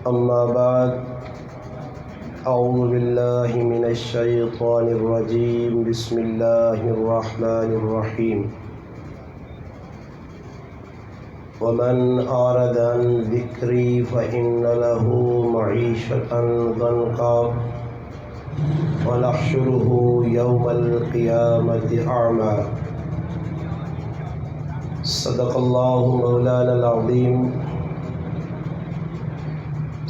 اما بعد اعوذ باللہ من الشیطان الرجیم بسم اللہ الرحمن الرحیم ومن اعرض عن ذکری فإن له معیشة ضنکا ونحشره یوم القیامة اعمی۔ صدق اللہ مولانا العظیم۔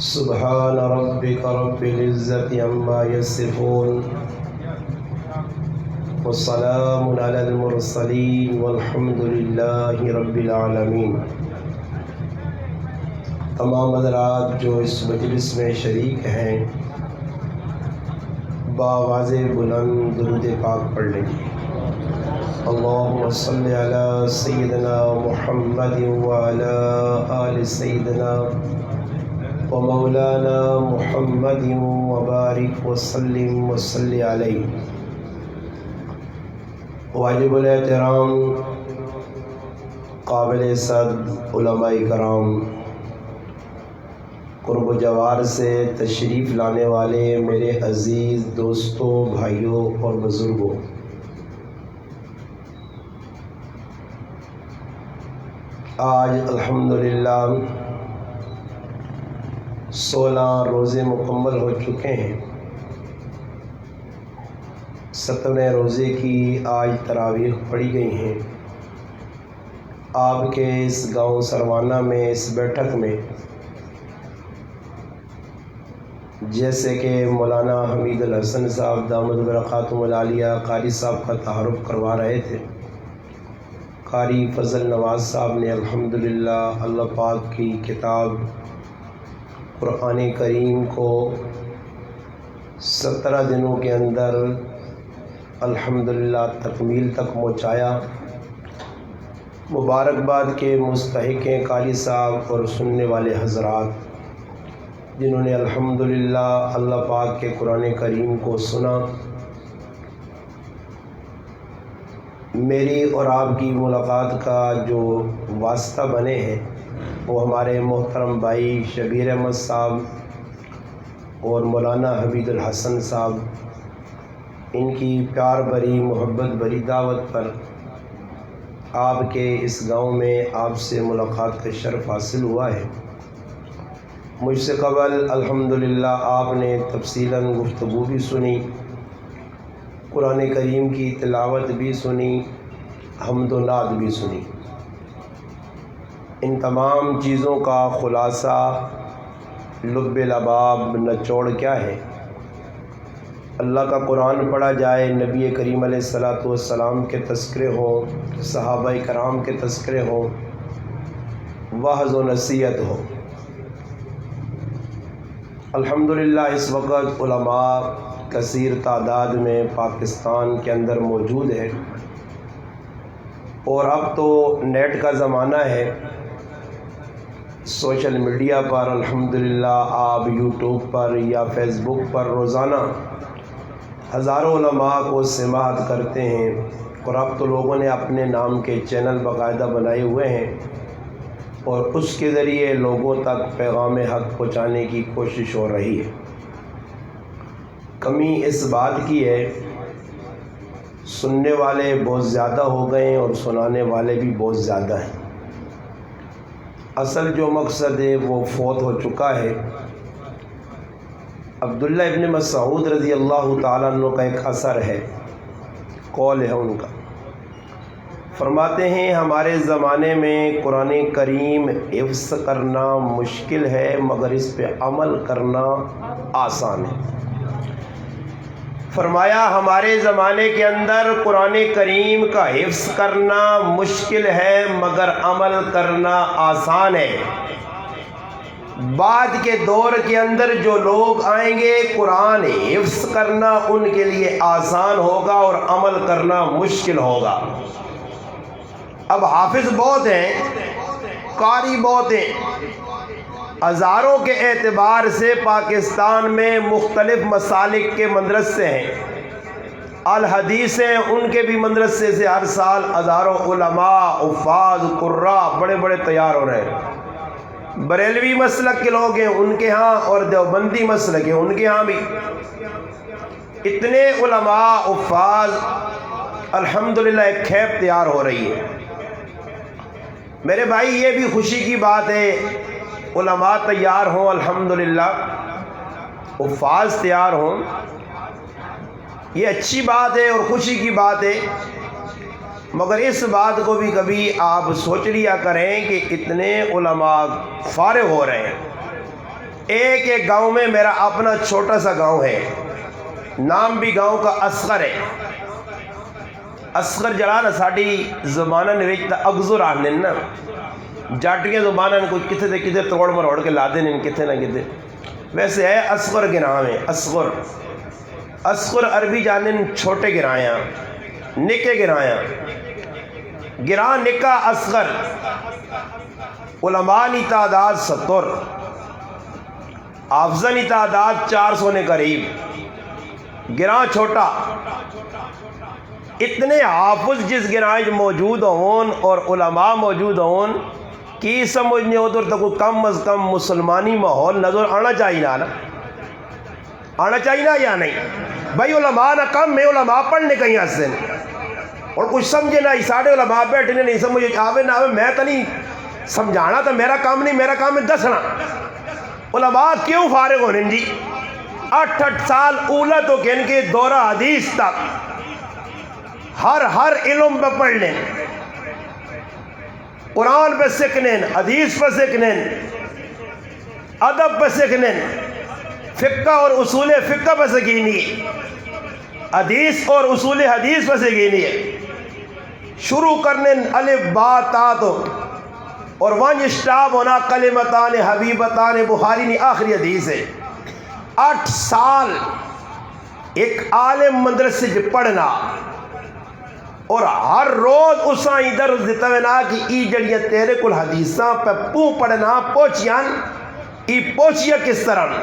سبحان ربک رب العزة عما یصفون والسلام علی المرسلین والحمد للہ رب العالمین۔ تمام حضرات جو اس مجلس میں شریک ہیں بآواز بلند درود پاک پڑھ لیجیے۔ اللہم صلی علی سیدنا محمد وعلی آل سیدنا ومولانا محمد وبارک وسلم وصلی علیہ۔ واجب الاحترام قابل صد علماء کرام، قرب و جوار سے تشریف لانے والے میرے عزیز دوستوں، بھائیوں اور بزرگوں، آج الحمدللہ 16 روزے مکمل ہو چکے ہیں۔ 17ویں روزے کی آج تراویح پڑھی گئی ہیں۔ آپ کے اس گاؤں سروانہ میں اس بیٹھک میں جیسے کہ مولانا حمید الحسن صاحب دامت برکاتہم العالیہ قاری صاحب کا تعارف کروا رہے تھے، قاری فضل نواز صاحب نے الحمدللہ اللہ پاک کی کتاب قرآن کریم کو 17 دنوں کے اندر الحمدللہ تکمیل تک پہنچایا۔ مبارکباد کے مستحق ہیں قاری صاحب اور سننے والے حضرات جنہوں نے الحمدللہ اللہ پاک کے قرآن کریم کو سنا۔ میری اور آپ کی ملاقات کا جو واسطہ بنے ہیں وہ ہمارے محترم بھائی شبیر احمد صاحب اور مولانا حمید الحسن صاحب، ان کی پیار بھری محبت بھری دعوت پر آپ کے اس گاؤں میں آپ سے ملاقات کا شرف حاصل ہوا ہے۔ مجھ سے قبل الحمدللہ آپ نے تفصیلاً گفتگو بھی سنی، قرآن کریم کی تلاوت بھی سنی، حمد و نعت بھی سنی۔ ان تمام چیزوں کا خلاصہ لب لباب نچوڑ کیا ہے؟ اللہ کا قرآن پڑھا جائے، نبی کریم علیہ الصلاۃ والسلام کے تذکرے ہوں، صحابہ کرام کے تذکرے ہوں، وعظ و نصیحت ہو۔ الحمدللہ اس وقت علماء کثیر تعداد میں پاکستان کے اندر موجود ہے، اور اب تو نیٹ کا زمانہ ہے۔ سوشل میڈیا پر الحمدللہ آپ یوٹیوب پر یا فیس بک پر روزانہ ہزاروں علماء کو سماعت کرتے ہیں، اور اب تو لوگوں نے اپنے نام کے چینل باقاعدہ بنائے ہوئے ہیں، اور اس کے ذریعے لوگوں تک پیغام حق پہنچانے کی کوشش ہو رہی ہے۔ کمی اس بات کی ہے سننے والے بہت زیادہ ہو گئے ہیں اور سنانے والے بھی بہت زیادہ ہیں۔ اصل جو مقصد ہے وہ فوت ہو چکا ہے۔ عبداللہ ابن مسعود رضی اللہ تعالیٰ عنہ کا ایک اثر ہے، قول ہے ان کا، فرماتے ہیں ہمارے زمانے میں قرآن کریم حفظ کرنا مشکل ہے مگر اس پہ عمل کرنا آسان ہے۔ فرمایا ہمارے زمانے کے اندر قرآن کریم کا حفظ کرنا مشکل ہے مگر عمل کرنا آسان ہے۔ بعد کے دور کے اندر جو لوگ آئیں گے قرآن حفظ کرنا ان کے لیے آسان ہوگا اور عمل کرنا مشکل ہوگا۔ اب حافظ بہت ہیں، قاری بہت ہیں، ہزاروں کے اعتبار سے پاکستان میں مختلف مسالک کے مدرسے ہیں، الحدیث ہیں، ان کے بھی مدرسے سے ہر سال ہزاروں علماء، حفاظ، قراء بڑے بڑے تیار ہو رہے ہیں۔ بریلوی مسلک کے لوگ ہیں ان کے ہاں، اور دیوبندی مسلک ہیں ان کے ہاں بھی اتنے علماء حفاظ الحمدللہ ایک کھیپ تیار ہو رہی ہے۔ میرے بھائی یہ بھی خوشی کی بات ہے، علماء تیار ہوں الحمدللہ، حفاظ تیار ہوں، یہ اچھی بات ہے اور خوشی کی بات ہے، مگر اس بات کو بھی کبھی آپ سوچ لیا کریں کہ اتنے علماء فارغ ہو رہے ہیں۔ ایک ایک گاؤں میں، میرا اپنا چھوٹا سا گاؤں ہے، نام بھی گاؤں کا اصغر ہے۔ اصغر جڑا نا ساڑی زبانہ نویچتا اگزر آنے نا، جاٹیاں زبانہ نے کچھ کتے کتے توڑ مروڑ کے لا دیں کتے نہ کتے، ویسے ہے اصغر کے نام ہے اصغر۔ اصغر عربی جانن چھوٹے گرایاں، نکے گرایاں، گراں نکا اصغر، علماء نی تعداد 70، حافظہ نی تعداد 400 نے قریب، گراں چھوٹا۔ اتنے حافظ جس گراں موجود ہون اور علماء موجود ہون کی سمجھنے ادھر تک کم از کم مسلمانی ماحول نظر آنا چاہیے نا، آنا چاہیے نا یا نہیں؟ بھائی علماء نہ کم میں، علماء پڑھنے کہیں ہنستے ہیں اور کچھ سمجھے نہ، ساڑھے علماء بیٹھنے نہیں سمجھے آوے نہ آوے، میں تو نہیں سمجھانا، تو میرا کام نہیں، میرا کام ہے دسنا۔ علماء کیوں فارغ ہونے جی؟ 8 سال اولا تو کہن کے دورہ حدیث تک ہر علم پہ پڑھ لیں، قرآن پہ سیکھنے، حدیث پہ سیکھنے، ادب پہ سیکھنے، فقہ اور اصول فقہ پہ سیکھنی ہے، حدیث اور اصول حدیث پہ سیکھنی ہے، شروع کرنے الف با تا تو، اور ونج اشتاب ہونا کلمتان حبیبتان بخاری نی آخری حدیث ہے۔ 8 سال ایک عالم مدرسے سے پڑھنا اور ہر روز اساں ادھر دیتا ہے نا کہ ای جڑیاں تیرے کل حدیثاں پہ پڑھنا پوچھیاں، ای پوچھیا کس طرح؟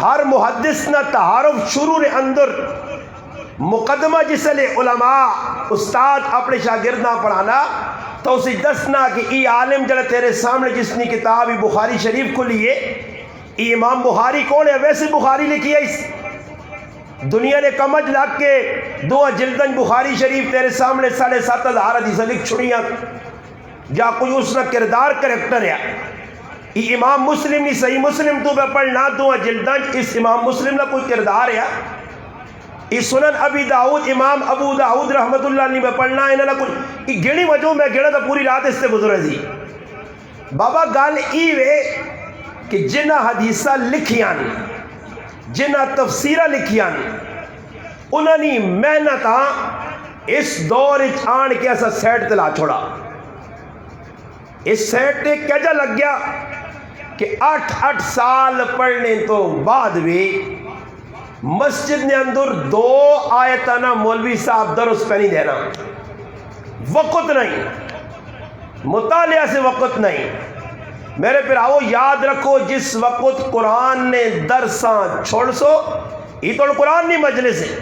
ہر محدث نہ تعارف شروع نے اندر مقدمہ جس لئے علماء استاد اپنے شاگردہ پڑھانا تو اسے دسنا کہ ای عالم جڑا تیرے سامنے جس نے کتاب بخاری شریف کو لیے، ای امام بخاری کون ہے؟ ویسے بخاری لکھی ہے، اس دنیا نے کمج لگ کے 2 جلدن بخاری شریف تیرے سامنے 7,500 حدیث لکھ چھڑیاں، یا کوئی اس نے کردار کریکٹر ہے۔ ای امام مسلم نہیں، صحیح مسلم تو پہ پڑھنا 2 جلدن، اس امام مسلم نے کوئی کردار ہے۔ ای سنن ابی داؤد، امام ابو داؤد رحمت اللہ علیہ پہ پڑھنا، انہوں نے کچھ ای گھڑی وجہ میں گھڑا تو پوری رات اس سے گزرے سی۔ بابا گال ای وے کہ جنہ حدیثہ لکھیاں، جنہ تفسیرہ لکھیاں، انہوں نے محنتاں اس دور آن کے ایسا سیٹ تلا چھوڑا۔ اس سیٹ نے کیا لگ گیا کہ 8 سال پڑھنے تو بعد بھی مسجد نے اندر 2 آیتانہ مولوی صاحب درس پہ نہیں دینا، وقت نہیں، مطالعہ سے وقت نہیں۔ میرے پراؤ یاد رکھو، جس وقت قرآن نے درساں چھوڑ سو، یہ تو قرآن نہیں مجلس ہے،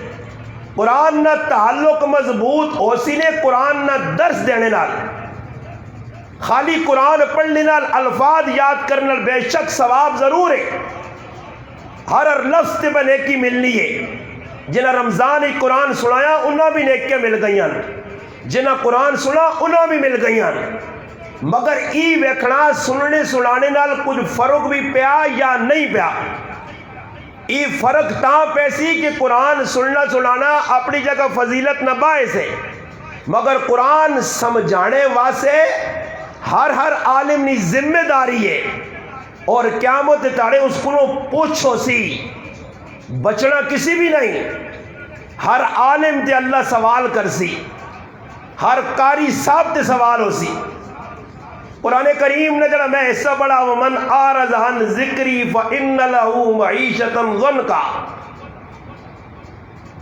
قرآن نہ تعلق مضبوط ہو سی نے، قرآن نہ درس دینے نال، خالی قرآن پڑھنے نال الفاظ یاد کرنے بے شک ثواب ضرور ہے، ہر لفظ تے نیکی ملنی ہے۔ جنہ رمضان ہی قرآن سنایا انہاں بھی نیکیاں مل گئیاں، جنہ قرآن سنا انہاں بھی مل گئیاں، مگر ای ویکھنا سننے سنانے نال کچھ فرق بھی پیا یا نہیں پیا۔ ای فرق تاں پیسی کہ قرآن سننا سنانا اپنی جگہ فضیلت نہ باعث ہے، مگر قرآن سمجھانے واسے ہر عالم نی ذمہ داری ہے، اور قیامت تاڑے اس کو پوچھو سی، بچنا کسی بھی نہیں۔ ہر عالم تے اللہ سوال کر سی، ہر قاری صاحب تے سوال ہو سی۔ قرآن کریم نے جڑا میں حصہ پڑھا، ومن اعرض عن ذکری فإن له معیشۃ ضنکا،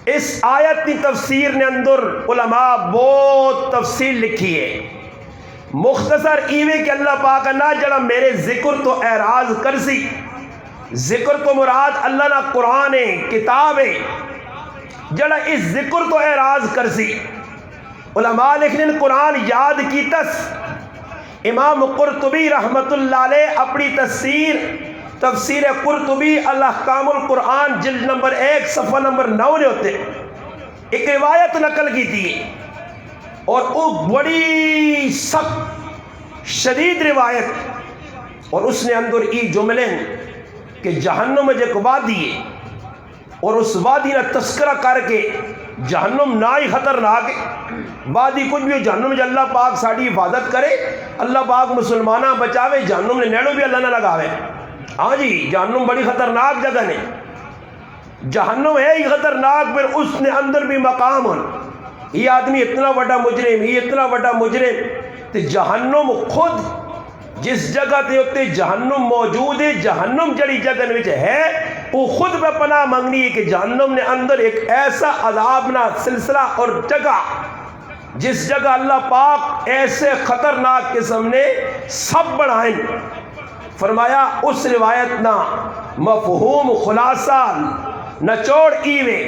اس آیت کی تفسیر نے اندر علماء بہت تفصیل لکھی ہے۔ مختصر ایوے کہ اللہ پاک نہ جڑا میرے ذکر تو اعراض کر سی، ذکر تو مراد اللہ نہ قرآن ہے، کتاب ہے، جڑا اس ذکر تو اعراض کر سی۔ علماء لکھنے قرآن یاد کی تس، امام قرطبی رحمت اللہ علیہ اپنی تفسیر قرطبی الاحکام القرآن جلد نمبر 1 صفحہ نمبر 9 نے ہوتے ایک روایت نقل کی تھی، اور وہ بڑی سخت شدید روایت، اور اس نے اندر ای جملے کہ جہنم میں ایک وادی ہے، اور اس وادی نے تذکرہ کر کے جہنم نہ ہی خطرناک ہے، وادی کچھ بھی ہو، جہنم میں اللہ پاک ساری حفاظت کرے، اللہ پاک مسلمانہ بچاوے، جہنم نے نیڑوں بھی اللہ نہ لگاوے۔ ہاں جی، جہنم بڑی خطرناک جگہ نے، جہنم ہے ہی خطرناک، پھر اس نے اندر بھی مقام ہو، یہ آدمی اتنا بڑا مجرم، یہ اتنا بڑا مجرم، تو جہنم خود جس جگہ تے ہوتے جہنم موجود ہے، جہنم جڑی جگہ وچ ہے وہ خود پہ پناہ منگنی ہے کہ جہنم نے اندر ایک ایسا عذابنا سلسلہ اور جگہ جس جگہ اللہ پاک ایسے خطرناک قسم نے سب بنائیں۔ فرمایا اس روایت نہ مفہوم خلاصہ نچوڑ ایوے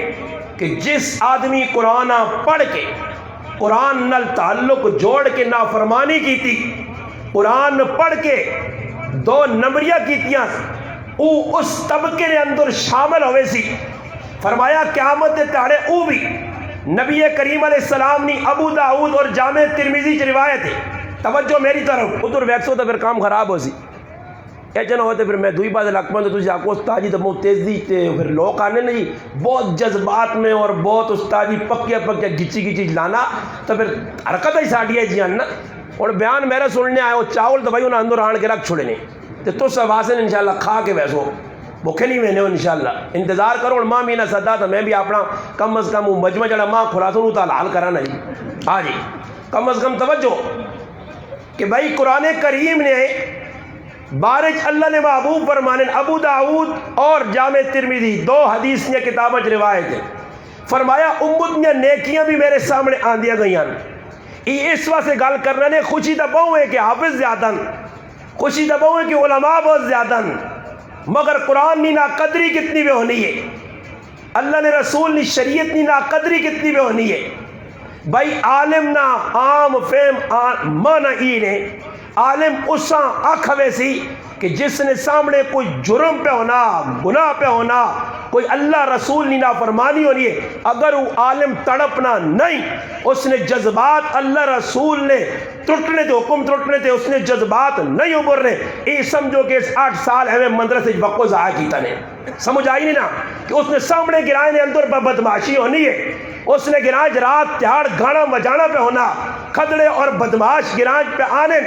کہ جس آدمی قرآن پڑھ کے قرآن نال تعلق جوڑ کے نافرمانی کی تھی، قرآن پڑھ کے 2 نمبریاں کیتیاں، او اس طبقے نے اندر شامل ہوئے سی۔ فرمایا قیامت دے تاڑے او بھی نبی کریم علیہ السلام نے ابو داؤد اور جامع ترمذی کی روایت ہے، توجہ میری طرف، ادھر ویکسو تو پھر کام خراب ہو سی ایجن ہوتے، پھر میں دوئی بات لکمن تو تجھے آکو استادی تو بہت تیز دی تے، پھر لوگ آنے نہیں بہت جذبات میں اور بہت استادی پکیا گچی لانا، تو پھر حرکت ہی ساڑی ہے جی نا، اور بیان میرے سننے آئے ہو چاول تو بھائی انہیں اندر آن کے رکھ چھوڑے نہیں، تو سواسن انشاءاللہ کھا کے ویسو بھوکے نہیں میں نے انشاءاللہ انتظار کرو، اور ماں مینا صدا تو میں بھی اپنا کم از کم مجمع جڑا ماں خلاصوں تا حال کرانا جی۔ ہاں جی، کم از کم توجہ کہ بھائی قرآن کریم نے بارج اللہ نے محبوب فرمانے، ابو داؤد اور جامع ترمذی 2 حدیث نے کتابیں روایت ہے، فرمایا امت نے نیکیاں بھی میرے سامنے آندیاں گئیاں، اس واسطے گل کرنا نے خوشی دا بہو ہے کہ حافظ زیادہ، خوشی دا بہو ہے کہ علماء بہت زیادہ، مگر قرآن نی ناقدری کتنی بے ہونی ہے، اللہ نے رسول نی شریعت نی ناقدری کتنی بے ہونی ہے۔ بھائی عالم نہ عام فہم مانا ای نے، عالم اساں آکھوے سی کہ جس نے سامنے کوئی جرم پہ ہونا، گناہ پہ ہونا، کوئی اللہ رسول نی نافرمانی ہونی ہے، اگر وہ عالم تڑپنا نہیں، اس نے جذبات اللہ رسول نے ٹوٹنے تھے، حکم ٹوٹنے تھے، اس نے جذبات نہیں ابھرنے، یہ سمجھو کہ اس 8 سال ہمیں مدرسے وقت ضائع کیتا نے، سمجھ آئی نہیں نا کہ اس نے سامنے گرائے نے اندر پہ بدماشی ہونی ہے، اس نے گراج رات تہاڑ گانا بجانا پہ ہونا، کھدڑے اور بدماش گراج پہ آنے،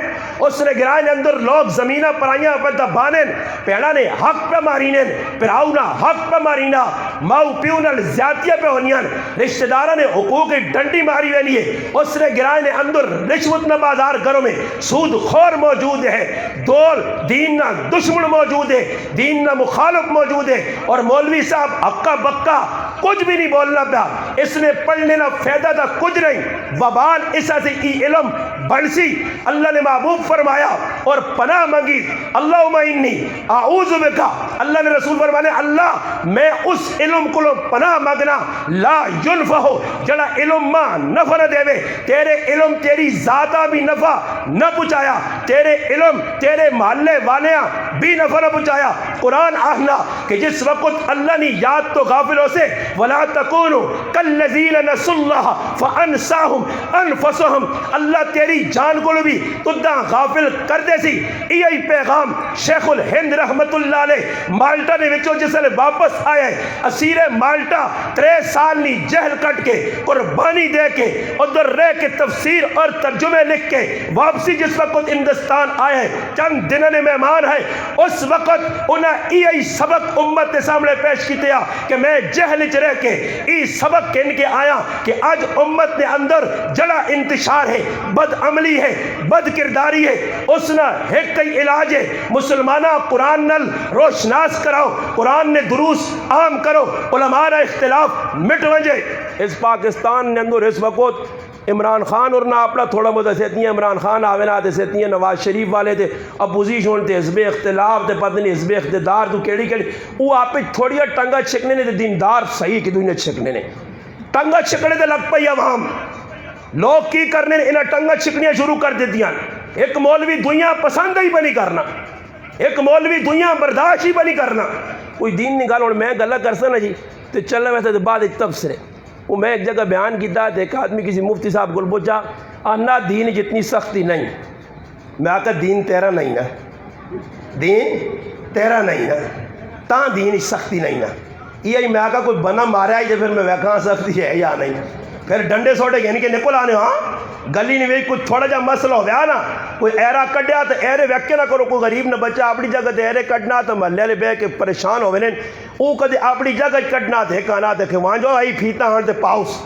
اس نے گراج اندر لوگ زمینہ پرائیاں پہ دبانے، پیڑا نے حق پہ مارینے، پراؤنا حق پہ مارینا، ماؤ پیونل زیادتیاں پہ ہونیاں، رشتہ دارہ نے حقوق ڈنڈی ماری وینی ہے، اس نے گراج نے اندر رشوت نہ بازار گھروں میں سود خور موجود ہے، دول دین نہ دشمن موجود ہے، دین نہ مخالف موجود ہے، اور مولوی صاحب اکا بکا کچھ بھی نہیں بولنا پیا، اس نے پڑھنے نہ فیدہ تھا کچھ نہیں، وبال اسا سے ای علم بڑسی، اللہ نے محبوب فرمایا اور پناہ مانگی، اللہم انی اعوذ بکا، اللہ نے رسول فرمانے اللہ میں اس علم کو پناہ مانگنا لا ینفع جڑا علم ماں نفع نہ دے، تیرے علم تیری ذاتہ بھی نفع نہ پہنچایا، تیرے علم تیرے محلے والیاں بھی نفع نہ پہنچایا۔ قرآن آہنا کہ جس وقت اللہ نے یاد تو غافلوں سے ولا تکونوا کالذین نسوا اللہ فانساہم انفسہم، اللہ تیری جان کو بھی تدہ غافل کر دے سی۔ یہی پیغام شیخ الہند رحمت اللہ علیہ مالٹا نے وچوں جس نے واپس آیا ہے، اسیر مالٹا 3 سال نی جہل کٹ کے قربانی دے کے ادھر رہ کے تفسیر اور ترجمے لکھ کے واپسی جس وقت ہندوستان آیا ہے، چند دنوں نے مہمان ہے، اس وقت انہیں یہی سبق امت کے سامنے پیش کیا کہ میں جہل چ رہ کے ای سبق کہن کے آیا کہ آج امت نے اندر جڑا انتشار ہے، بد عملی ہے، بد کرداری ہے، اس نہ ایک کئی علاج ہے، مسلمانہ قرآن نل روشناس کراؤ، قرآن نے دروس عام کرو، علماء اختلاف مٹ وجے۔ اس پاکستان نے اندر اس وقت عمران خان اور نہ اپنا تھوڑا بہت سیتی ہیں، عمران خان آوینا تے سیتی ہیں، نواز شریف والے تے اپوزیشن تے حزب اختلاف تے پتہ نہیں حزب اقتدار تو کیڑی وہ آپ تھوڑی ٹنگا چھکنے نے تے دیندار صحیح کہ دونے چھکنے نے ٹنگا چھکنے تے لگ پئی عوام لوگ کی کرنے انہیں ٹنگا چھکنیاں شروع کر دیتی ہیں، ایک مولوی دنیا پسند ہی بنی کرنا، ایک مولوی دنیا برداشت ہی بنی کرنا، کوئی دین نکالو۔ اور میں گلا کرسا نا جی تو چلنا ویسے تو بعد تبصرے وہ میں ایک جگہ بیان کیتا ہے، ایک آدمی کسی مفتی صاحب کو پوچھا آنا دین جتنی سختی نہیں، میں آکا دین تیرا نہیں نا، دین تیرا نہیں نا، تاں دین سختی نہیں نا، یہ میں آکا کوئی بنا مارا ہے پھر میں ویکھاں سختی ہے یا نہیں، پھر ڈنڈے سوٹے گئے کہ نکل آنے ہاں گلی نہیں ویک کچھ تھوڑا جا مسئلہ ہو گیا نا، کوئی ایرا کڈیا تو ایرے ویکے نہ کرو، کوئی غریب نہ بچہ اپنی جگہ تے ایرے کڈنا تو محلے والے بے کے پریشان ہوئے او کدے اپنی جگہ کڈنا تے کانا تے وہاں جو آئی پھیتا ہاں تے پاؤس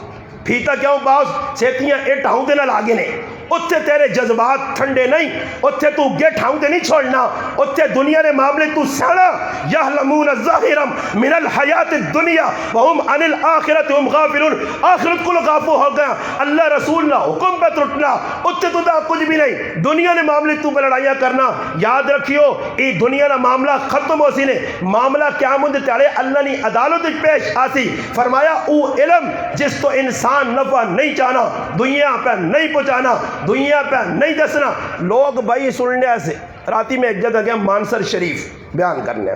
پھیتا کیوں پاؤس سیتیاں اٹ ہاؤں تے نہ لاگے نے، اتھے تیرے جذبات ٹھنڈے نہیں، اتھے تو گیٹ ہاؤں تے نہیں چھوڑنا، اتھے دنیا نے معاملے تو سیانا یحلمون ظاہرم من الحیات الدنیا وہم عن الآخرت ہم غافلون، آخرت کو غافل ہو گیا، اللہ رسول نہ حکم پہ ترٹنا، اتھے تو دا کچھ بھی نہیں، دنیا نے معاملے تو پہ لڑائیاں کرنا، یاد رکھیو ای دنیا نہ معاملہ ختم ہو سی نے، معاملہ قیامت تیارے اللہ نے عدالت پیش آسی، فرمایا او علم جس تو انسان نفع نہیں چاہنا، دنیا پہ نہیں پہنچانا، دنیا پہ نہیں دسنا۔ لوگ بھائی سننے ایسے راتی میں ایک جگہ گیا مانسر شریف بیان کرنے،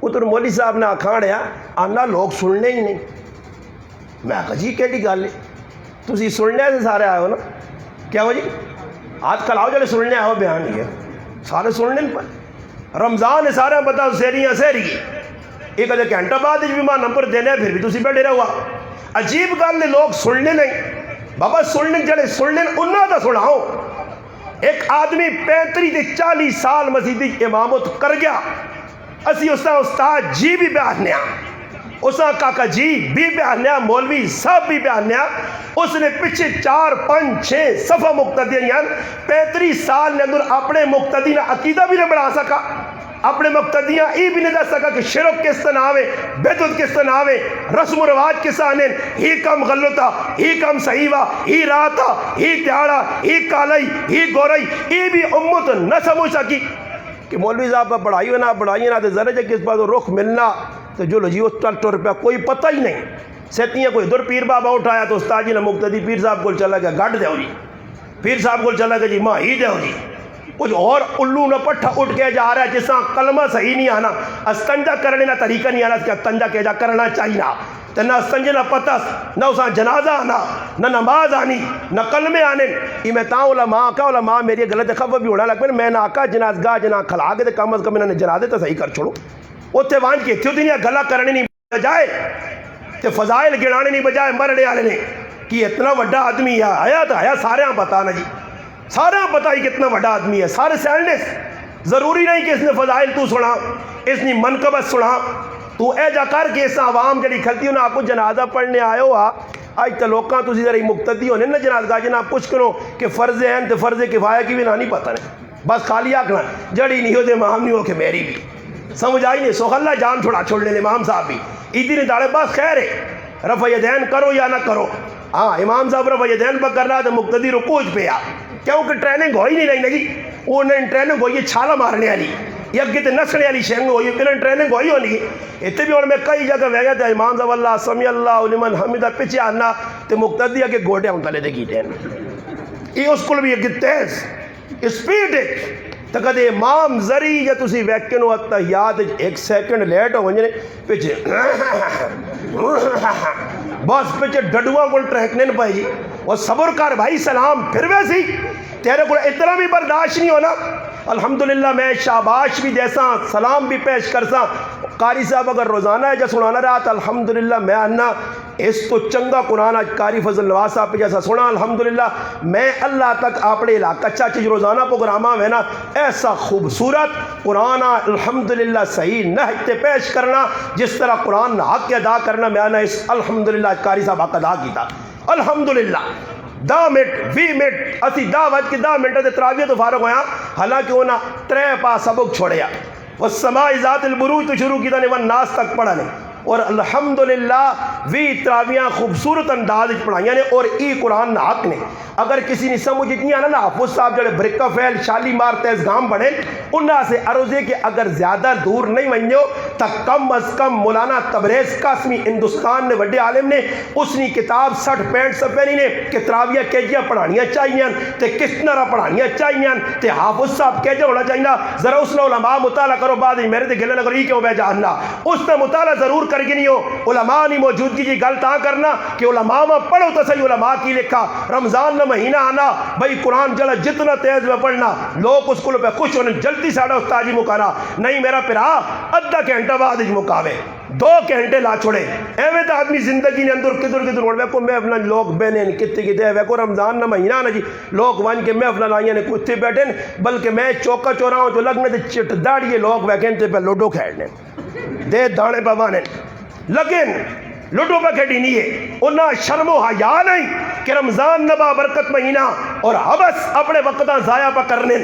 اتر مولی صاحب نے آکھاڑیا آنا لوگ سننے ہی نہیں، میں کہا جی کیڑی گل ہے تسی سننے سے سارے آئے ہو نا، کیا ہو جی آج کل آؤ جلے سننے آئے ہو بیان نہیں ہے سارے سننے پر رمضان ہے سارے بتا سیریاں سیری ایک ادھے گھنٹہ بعد بھی ماں نمبر دینے پھر بھی تسی بیٹھے رہا ہوا، عجیب گل ہے لوگ سننے نہیں، بابا سننے جڑے سننے انہاں دا سناؤ۔ ایک آدمی 35-40 سال مسجد امامت کر گیا، اسی اس کا استاد جی بھی بیانیا، اس کا کاکا جی بھی بیانیا، مولوی صاحب بھی بیانیا، اس نے پچھے 4-5-6 صفحہ مقتدیاں 35 سال نے اندر اپنے مقتدی نہ عقیدہ بھی نہ بڑھا سکا، اپنے مقتدیاں ای بھی نہیں دس سکا کہ شرک کس طرح آوے، بدعت کس طرح آوے، رسم و رواج کس آنے، ہی کم غلطا، ہی کم صحیحہ، ہی راتا، ہی تیارا، ہی کالائی، ہی گورئی، ای بھی امت نہ سمجھ سکی کہ مولوی صاحب پر پڑھائی ہو نہ پڑھائی نہ ذرا جا کس پاس رخ ملنا تو جو لجی اس ٹر پہ کوئی پتہ ہی نہیں، سیتیاں کوئی ادھر پیر بابا اٹھایا تو استاد جی نے مقتدی پیر صاحب کو چلا گیا گاڑ دے ہو جی، پیر صاحب کو چلا گیا جی ماں ہی دے ہو جی، کچھ اور الو نہ پٹھا اٹھ کے جا رہا ہے جس طرح کلمہ صحیح نہیں آنا، استنجا کرنے نہ طریقہ نہیں آنا کہ استنجا کے جا کرنا چاہیے تو نہ استنجا نہ پتہ نہ اساں جنازہ آنا نہ نماز آنی نہ کلمے آنے، یہ میں تاں علماء کا علماء میری غلط خبر بھی ہونا لگ پہ میں نہ آکا جنازگاہ جنا کھلا کے کم از کم انہوں نے جنازے تو صحیح کر چھوڑو، اتنے وانچ کے تھیو دنیا گلا کرنے نہیں بجائے تے فضائل گرانے نہیں بجائے مرنے والے نے کہ اتنا وڈا آدمی ہے آیا تو آیا سارے ہاں پتا نا جی، سارے ہاں پتا ہی کتنا وڈا آدمی ہے، سارے سیلنس ضروری نہیں کہ اس نے فضائل تو سنا، اس نے منقبت سنا، تو اے جا کر کے اس عوام جڑی کھلتی ہو نا آپ کو جنازہ پڑھنے آئے ہو آج تو لوکاں تسی ذرا مقتدی ہونے نا جنازگاہ جناب پوچھ کرو کہ فرض ہیں تو فرض کفایہ کی بھی نہ نہیں پتہ نہیں، بس خالی آکھنا جڑی نہیں ہو دے امام نہیں ہو کہ میری بھی سمجھ آئی نہیں، سو اللہ جان چھوڑا چھوڑ لے امام صاحب بھی ایدی نے داڑے بس خیر ہے رفع یدین کرو یا نہ کرو، ہاں امام صاحب رفع یدین پر کرنا تو مقتدی رکوع پہ آ کیونکہ ٹریننگ ہوئی نہیں رہی لگی، انہیں ٹریننگ ہوئی ہے چھالا مارنے والی یا اگے تے نسنے والی شینگ ہوئی ہے، انہیں ٹریننگ ہوئی ہونی اتنے بھی اور میں کئی جگہ بہ گیا تھا امام صاحب اللہ سمیع اللہ لمن حمدہ پیچھے آنا تے مقتدی اگے گوڑے ہوں تلے دے گیٹے یہ اس کو بھی اگے تیز اسپیڈ ہے تو کدے امام ذری یا تسی ویکن ہو اتحیات 1 سیکنڈ لیٹ ہو ونجنے پیچھے بس پیچھے ڈڈواں کو ٹرہکنے نہ پائے جی وہ صبر کر بھائی سلام پھر ویسی تیرے کو اتنا بھی برداشت نہیں ہونا، الحمدللہ میں شاباش بھی دیسا سلام بھی پیش کرسا، قاری صاحب اگر روزانہ ہے جا سنانا رہا تو الحمدللہ میں آنا اس تو چنگا قرآن آج قاری فضل نواز صاحب پہ جیسا سنا، الحمدللہ میں اللہ تک اپنے علاقہ چاچی روزانہ پروگرامہ میں نا ایسا خوبصورت قرآن الحمدللہ صحیح نحتے پیش کرنا جس طرح قرآن حق کے ادا کرنا میں آنا اس الحمدللہ قاری صاحب حق ادا کیتا الحمدللہ 10 منٹ 20 منٹ اسی 10 بج کے 10 منٹ دے تراویح تو فارغ ہویا، حالانکہ انہاں 3 پاس سبق چھوڑیا والسماء ذات البروج تو شروع کیتا نے والناس تک پڑھا نے اور الحمدللہ وی تراویاں خوبصورت انداز پڑھائیاں نے اور ای قرآن حق نے اگر کسی نے سمجھ اتنی آنا نا حافظ صاحب جڑے برکہ فیل شالی مار تیز گام بڑھے انہاں سے عرض ہے کہ اگر زیادہ دور نہیں ونجو تک کم از کم مولانا تبریز قاسمی ہندوستان نے وڈے عالم نے اس نے کتاب 60-65 صفحے نہیں نے کہ تراویہ کیجیاں پڑھانیاں چاہیے تے کس طرح پڑھانیاں چاہیے تے حافظ صاحب کیجے ہونا چاہیے ذرا اس نے علماء مطالعہ کرو بعد میرے تے گلے نہ کرو یہ کیوں بے جاننا اس نے مطالعہ ضرور کر کے نہیں ہو علماء نہیں موجودگی جی گل تا کرنا کہ علماء میں پڑھو تو صحیح علماء کی لکھا رمضان نہ مہینہ آنا بھائی قرآن جڑا جتنا تیز میں پڑھنا لوگ اس کو پہ خوش ہونے جلدی ساڑھا استاجی مکانا نہیں میرا پھرا ادھا گھنٹہ بعد اج مکاوے 2 گھنٹے لا چھوڑے ایویں تو آدمی زندگی نے اندر کدھر ہوڑ ویکو میں اپنا لوگ بہنے کتے کتے ویکو رمضان نہ مہینہ نہ جی لوگ ون کے میں اپنا لائیاں نے کتے بیٹھے بلکہ میں چوکا چوراہوں جو لگنے تے چٹ داڑیے لوگ ویکھیں تے پہ لوڈو کھیلنے دے دانے پوانے لیکن لوڈو پہ کھیڑی نہیں ہے انہاں شرم و حیا نہیں کہ رمضان نبا برکت مہینہ اور حبس اپنے وقتاں ضائع پہ کرنے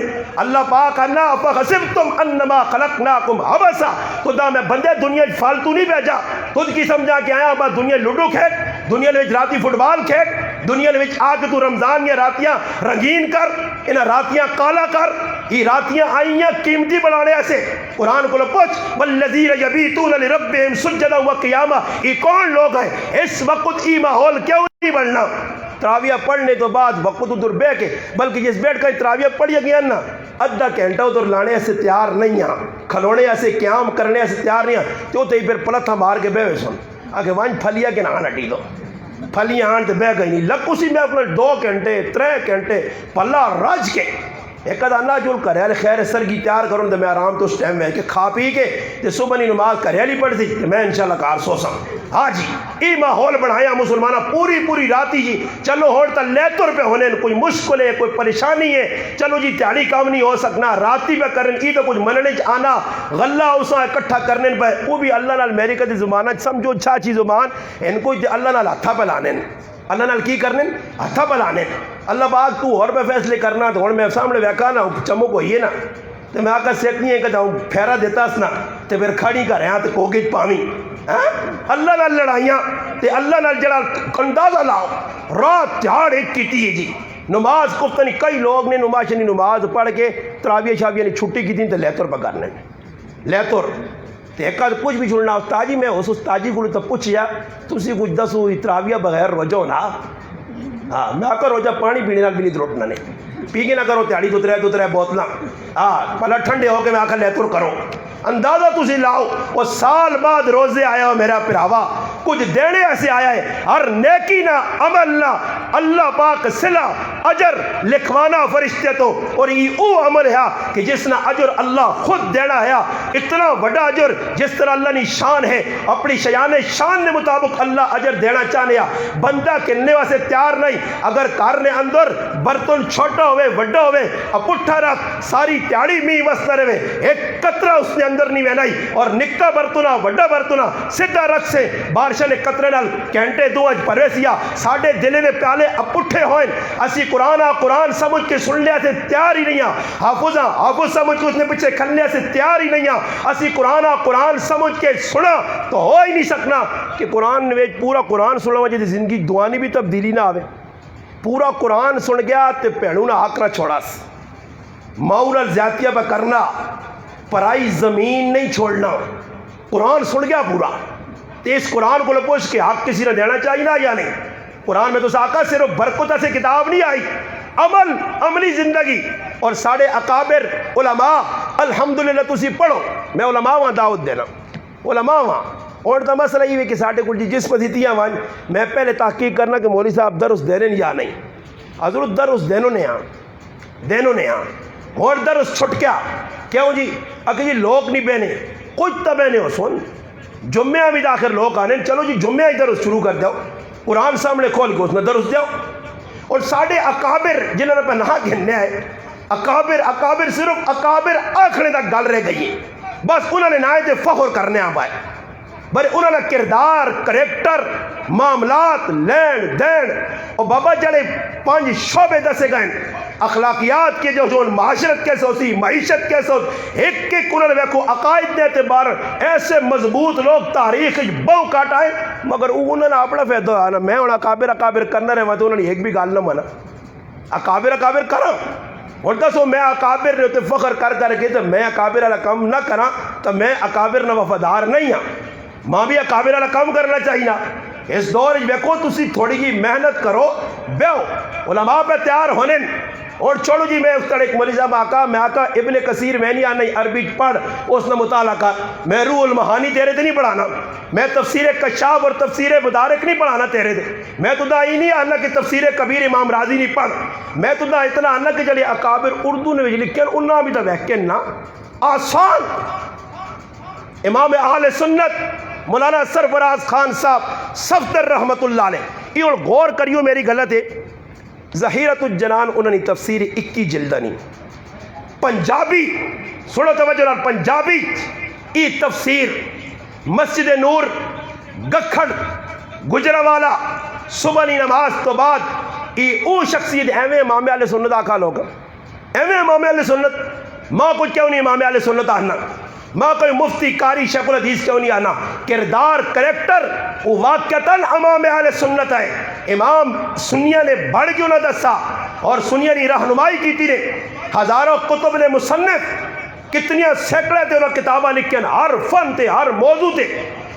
اللہ پاک انا فحسبتم انما خلقناکم حبسا خدا میں بندے دنیا فالتو نہیں بھیجا خود کی سمجھا کہ آیا با دنیا لوڈو کھیل دنیا وچ راتی فٹ بال کھیل دنیا وچ آ کے تو رمضان یا راتیاں رنگین کر انہاں راتیاں کالا کر یہ راتیاں آئیاں قیمتی بنانے ایسے قرآن کو پوچھ والذین یبیتون لربہم سجدا وقیاما یہ کون لوگ ہیں اس وقت یہ ماحول کیوں نہیں بننا تراویہ پڑھنے تو بعد وقت ادھر بے کے بلکہ جس بیٹھ کر تراویہ پڑھیا گیا نا ادھا گھنٹہ ادھر لانے ایسے تیار نہیں ہیں کھلونے ایسے قیام کرنے ایسے تیار نہیں ہیں تو تے پھر پلتھا مار کے بے ہوئے سن آگے وانج پھلیا کے نہ ہٹی دو پھلیاں آن تے بے گئی نہیں لگ اسی میں اپنے 2 گھنٹے 3 گھنٹے پلا رج کے ایک اللہ جول کرے علی خیر سرگی تیار کروں تو میں آرام تو اس ٹائم میں کہ کھا پی کے تے صبح نہیں نماز کرے علی پڑھ دی میں انشاءاللہ کار سو سا ہاں جی ای ماحول بڑھایا مسلمانہ پوری راتی جی چلو ہوڑتا لیتر پہ ہونے کوئی مشکل ہے کوئی پریشانی ہے چلو جی تیاری کام نہیں ہو سکنا راتی پہ کرنے کی تو کچھ مننے آنا غلہ اسا اکٹھا کرنے پہ وہ بھی اللہ نال میری کدی زمانہ سمجھو چھاچی زمان ان کو اللہ نال ہتھا پہ لانے اللہ نال کی کرنے ہتھا پہ لانے اللہ پاک تو اور پہ فیصلے کرنا تو میں سامنے ویکا نا چمک ہوئی نا تو میں آکا سیکنی ہے کہ پھیرا دیتا سنا تو پھر کھڑی کر رہا تو کوگیج پاویں اللہ نال لڑائیاں تے اللہ نال جڑا اندازہ لاؤ رات تہاڑ ایک کیتی ہے جی نماز کفتنی کئی لوگ نے نماز پڑھ کے تراویہ شاویہ نے چھٹی کی تھی تو لیتر پہ کرنے لیتر تو ایک کچھ بھی چھوڑنا استاجی میں اس استاجی کو تو پوچھیا تسی کچھ دسو تراویہ بغیر روجو نا ہاں میں آکر روجہ پانی پینے نال بھی نہیں دروٹنا نہیں پی کے نہ کرو تیاری تو ترے بوتلاں پہلا ٹھنڈے ہو کے میں آکر لیتر کرو اندازہ تسی لاؤ وہ سال بعد روزے آیا ہو میرا پراوا کچھ دینے ایسے آیا ہے ہر نیکی نہ عمل نہ اللہ پاک صلہ اجر لکھوانا فرشتے تو اور یہ او عمل ہے کہ جس نہ اجر اللہ خود دینا ہے اتنا بڑا اجر جس طرح اللہ نے شان ہے اپنی شیان شان نے مطابق اللہ اجر دینا چاہنے بندہ کننے واسے تیار نہیں اگر کارنے اندر برتن چھوٹا ہوئے وڈا ہوئے اپٹھا رکھ ساری تیاری میں وسط رہے ایک قطرہ اس نے اندر نہیں وینائی اور نکا برتنا وڈا برتنا سدھا رکھ سے بارشہ نے قطرے نال گھنٹے 2 اج پرویسیا ساڑھے دلے میں پیالے اپٹھے ہوئیں اسی قرآن سمجھ کے سن لیا سے تیار ہی نہیں حافظ سمجھ کے اس نے پیچھے کھلنے سے تیار ہی نہیں اسی قرآن سمجھ کے سنا تو ہو ہی نہیں سکنا کہ قرآن پورا قرآن سننا وجہ زندگی دعانی بھی تبدیلی نہ آوے پورا قرآن سن گیا تے پہنوں نہ آکرا چھوڑا ماؤرل زیادتیہ پہ کرنا پرائی زمین نہیں چھوڑنا قرآن سن گیا پورا تو اس قرآن کو پوچھ کے حق کسی نے دینا چاہیے نا یا نہیں قرآن میں تو ساکا صرف برکتہ سے کتاب نہیں آئی عملی زندگی اور ساڑھے اکابر علماء الحمدللہ تسی پڑھو میں علماء وہاں دعوت دینا علماء وہاں اور تو مسئلہ یہ ہے کہ ساڑھے کچھ جس پذیتیاں وہاں میں پہلے تحقیق کرنا کہ مولوی صاحب درس دینے یا نہیں حضرت درس دینوں نے اور درس چھٹ کیا کیوں جی اگر جی لوگ نہیں بہنے کچھ تو بہنے ہو سن جمعہ بھی داخل لوگ آنے چلو جی جمعہ ہی درس شروع کر دو قرآن سامنے کھول کے اس میں درس دو اور ساڑھے اکابر جنہوں نے پہ نہا گھننے آئے اکابر صرف اکابر آخرے تک گل رہ گئی بس انہوں نے نائے تھے فخر کرنے آبائے بھائی انہوں نے کردار کریکٹر معاملات لین دین اور بابا جڑے 5 شعبے دسے گئے اخلاقیات کے جو معاشرت کیسے ہوتی معیشت کیسے ہوتی ایک انہوں نے دیکھو عقائد دے اعتبار ایسے مضبوط لوگ تاریخ بہو کاٹائیں مگر انہوں نے اپنا فیدہ آنا میں انہوں اکابر کرنا رہے تو انہوں نے ایک بھی گال نہ مانا اکابر کرا اور دسو میں اکابر نے فخر کر کے تو میں اکابر والا کام نہ کرا تو میں اکابر نہ وفادار نہیں ہاں، ماں بھی اکابر والا کام کرنا چاہیے نا۔ اس دور ویکو تسی تھوڑی جی محنت کرو، بیو علماء پہ تیار ہونے اور چھوڑو جی میں اس طرح ایک مولوی صاحب آقا ابن کثیر میں نہیں آنا، عربی پڑھ اس نے مطالعہ کر، میں روح المعانی تیرے تے نہیں پڑھانا، میں تفسیر کشاف اور تفسیر مدارک نہیں پڑھانا تیرے تے، میں تو دا ہی نہیں آنا کہ تفسیر کبیر امام راضی نہیں پڑھ، میں تو دا اتنا آنا کہ جڑے اکابر اردو نے لکھے انہاں بھی تو ویکن نا آسان۔ امام اہل سنت مولانا سرفراز خان صاحب صفدر رحمت اللہ علیہ، یہ غور کریو میری غلط ہے، ظہیرۃ الجنان انہوں نے تفسیر 21 جلدانی پنجابی، سنو توجہ نال، پنجابی ای تفسیر مسجد نور گکھڑ گجرانوالا صبح کی نماز تو بعد ای او شخصیت ایویں امام اہل سنت آکھا لوگ، ایویں امام اہل سنت ماں کچھ کیوں نہیں امام اہل سنت آنا، ماں کوئی مفتی قاری شیخ الحدیث کیوں نہیں آنا، کردار کریکٹر وہ واقعتاً امام اہل سنت ہے، امام سنیہ نے بڑھ کیوں نہ دسا اور سنیہ نے رہنمائی کی تھی نے، ہزاروں کتب نے مصنف کتنیاں سینکڑے تھے انہوں کتابیں لکھیں، ہر فن تھے ہر موضوع تھے،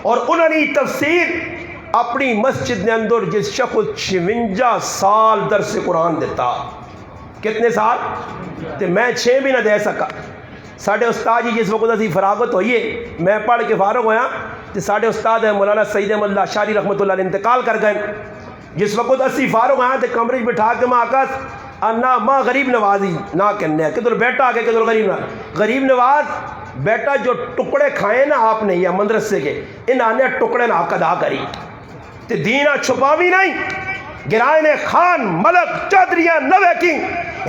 اور انہوں نے تفسیر اپنی مسجد نے اندر جس شخص 56 سال درس قرآن دیتا، کتنے سال تے میں 6 بھی نہ دے سکا۔ ساڑھے استاد جی جس وقت اسی فراغت ہوئیے میں پڑھ کے فارغ ہویا تو ساڑھے استاد ہے مولانا سید احمد اللہ شاری رحمت اللہ علیہ انتقال کر گئے، جس وقت اسی فارغ ہویا تو کمرے بٹھا کے ماں آکاس انا ماں غریب نوازی نہ کہنے ہیں، کدھر بیٹا آگے کدھر غریب نواز، غریب نواز بیٹا جو ٹکڑے کھائے نا آپ نے یا مدرسے کے ان آنے ٹکڑے نہ حق ادا کری تے دینہ چھپاوی نہیں، گرائے نے خان ملک چودھریاں نہ ویکیں،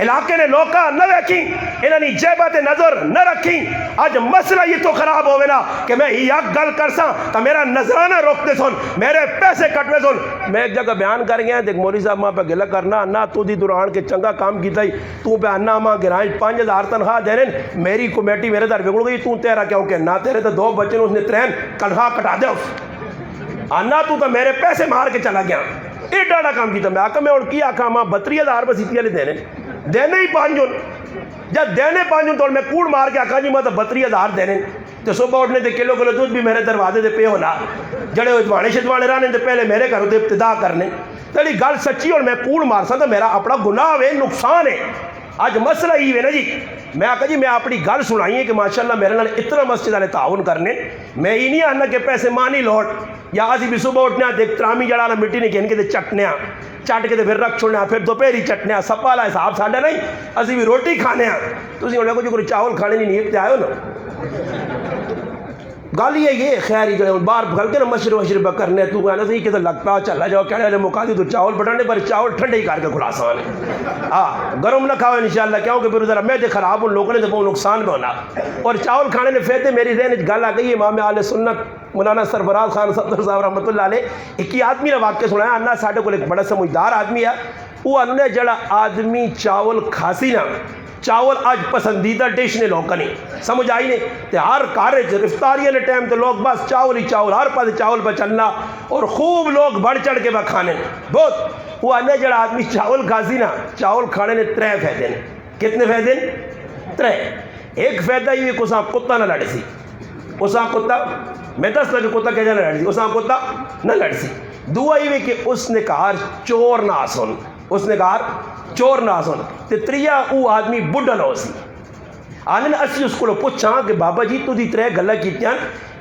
علاقے نے لوکا نہ ویکیں، انہوں نے جیبت نظر نہ رکھیں۔ آج مسئلہ یہ تو خراب ہوئے نا کہ میں یک گل کرساں تو میرا نظرانہ روکتے سن، میرے پیسے کٹوے سن۔ میں ایک جگہ بیان کر گیا دیکھ مولوی صاحب ماں پہ گلہ کرنا انا تو دی دوران کے چنگا کام کیتا ہی تو پہ انا ماں گرائیں 5000 تنخواہ دے رہے میری کمیٹی میرے در بگڑ گئی، تو تیرا کیوں کہ نہ تیرے تو 2 بچے نے اس نے 3 تنخواہ کٹا دے انا تو میرے پیسے مار کے چلا گیا، یہ ڈاڑا کام کیتا۔ میں آکا میں اور کی آکا ماں 32,000 بس اتنی دینے دینے ہی 5 جب دینے 5 تو میں کوڑ مار کے آکا جی میں تو 32,000 دینے تو صبح اٹھنے دے کلو دودھ بھی میرے دروازے دے پہ ہونا، جڑے اجوانے شدوانے رہنے دے پہلے میرے گھروں دے ابتدا کرنے، تیری گل سچی اور میں کوڑ مار سا تو میرا اپنا گناہ ہے نقصان ہے۔ آج مسئلہ ہی ہے نا جی، میں آکا جی میں اپنی گل سنائی ہے کہ ماشاءاللہ میرے نال اتنا مسجد والے تعاون کرنے، میں ہی نہیں آنا کہ پیسے مانی لوٹ یا اسی بھی صبح اٹھنے دیکھ ترامی جڑانا مٹی نہیں گھن کے دے چٹنے چٹ کے پھر رکھ چھوڑنے پھر دوپہری چٹنے سپا والا حساب ساڈا نہیں، اسی بھی روٹی کھانے تسی ہن کو جو چاول کھانے نہیں نیت تے آئے ہو نا گل یہ خیر ہی جو باہر گل کے نا مشرب کرنے تو کہنا صحیح کہ لگتا چلا جاؤ کہنے والے موقع دی تو چاول بٹانے پر چاول ٹھنڈے ہی کر کے خلاصان ہے، ہاں گرم نہ کھاؤ انشاءاللہ کیونکہ پھر ذرا میں خراب ہوں لوگوں نے تو بہت نقصان بھی ہونا۔ اور چاول کھانے نے پھر میری ذہن گل آ گئی امام اہل سنت مولانا سرفراز خان صفدر صاحب رحمت اللہ علیہ ایک ہی آدمی نے واقعہ سنایا، انا ساڈے کو ایک بڑا سمجھدار آدمی ہے، وہ انہوں نے جڑا آدمی چاول کھاسی نا چاول آج پسندیدہ ڈش نے لوگ نہیں سمجھ آئی نہیں تے ہر کارج افطاریہ نے ٹائم تے لوگ بس چاول ہی چاول ہر پاس چاول پہ چلنا اور خوب لوگ بڑھ چڑھ کے بہ کھانے بہت۔ وہ آنے جڑا آدمی چاول کھاسی نا چاول کھانے نے 3 فائدے نے، کتنے فائدے نے 3۔ ایک فائدہ یہ کہ اساں کتا نہ لڑ سی، اساں کتا میں دس لگے کتا کہ نہ لڑ سی، اساں کتا نہ لڑ سی۔ دعا یہ کہ اس نے کہا چور نہ سن، اس نے کہا چور نہ سن تے 3 او آدمی بڈھا نہ سی۔ آنے اسی اس کو پوچھاں کہ بابا جی تو دی 3 گلاں کیتیاں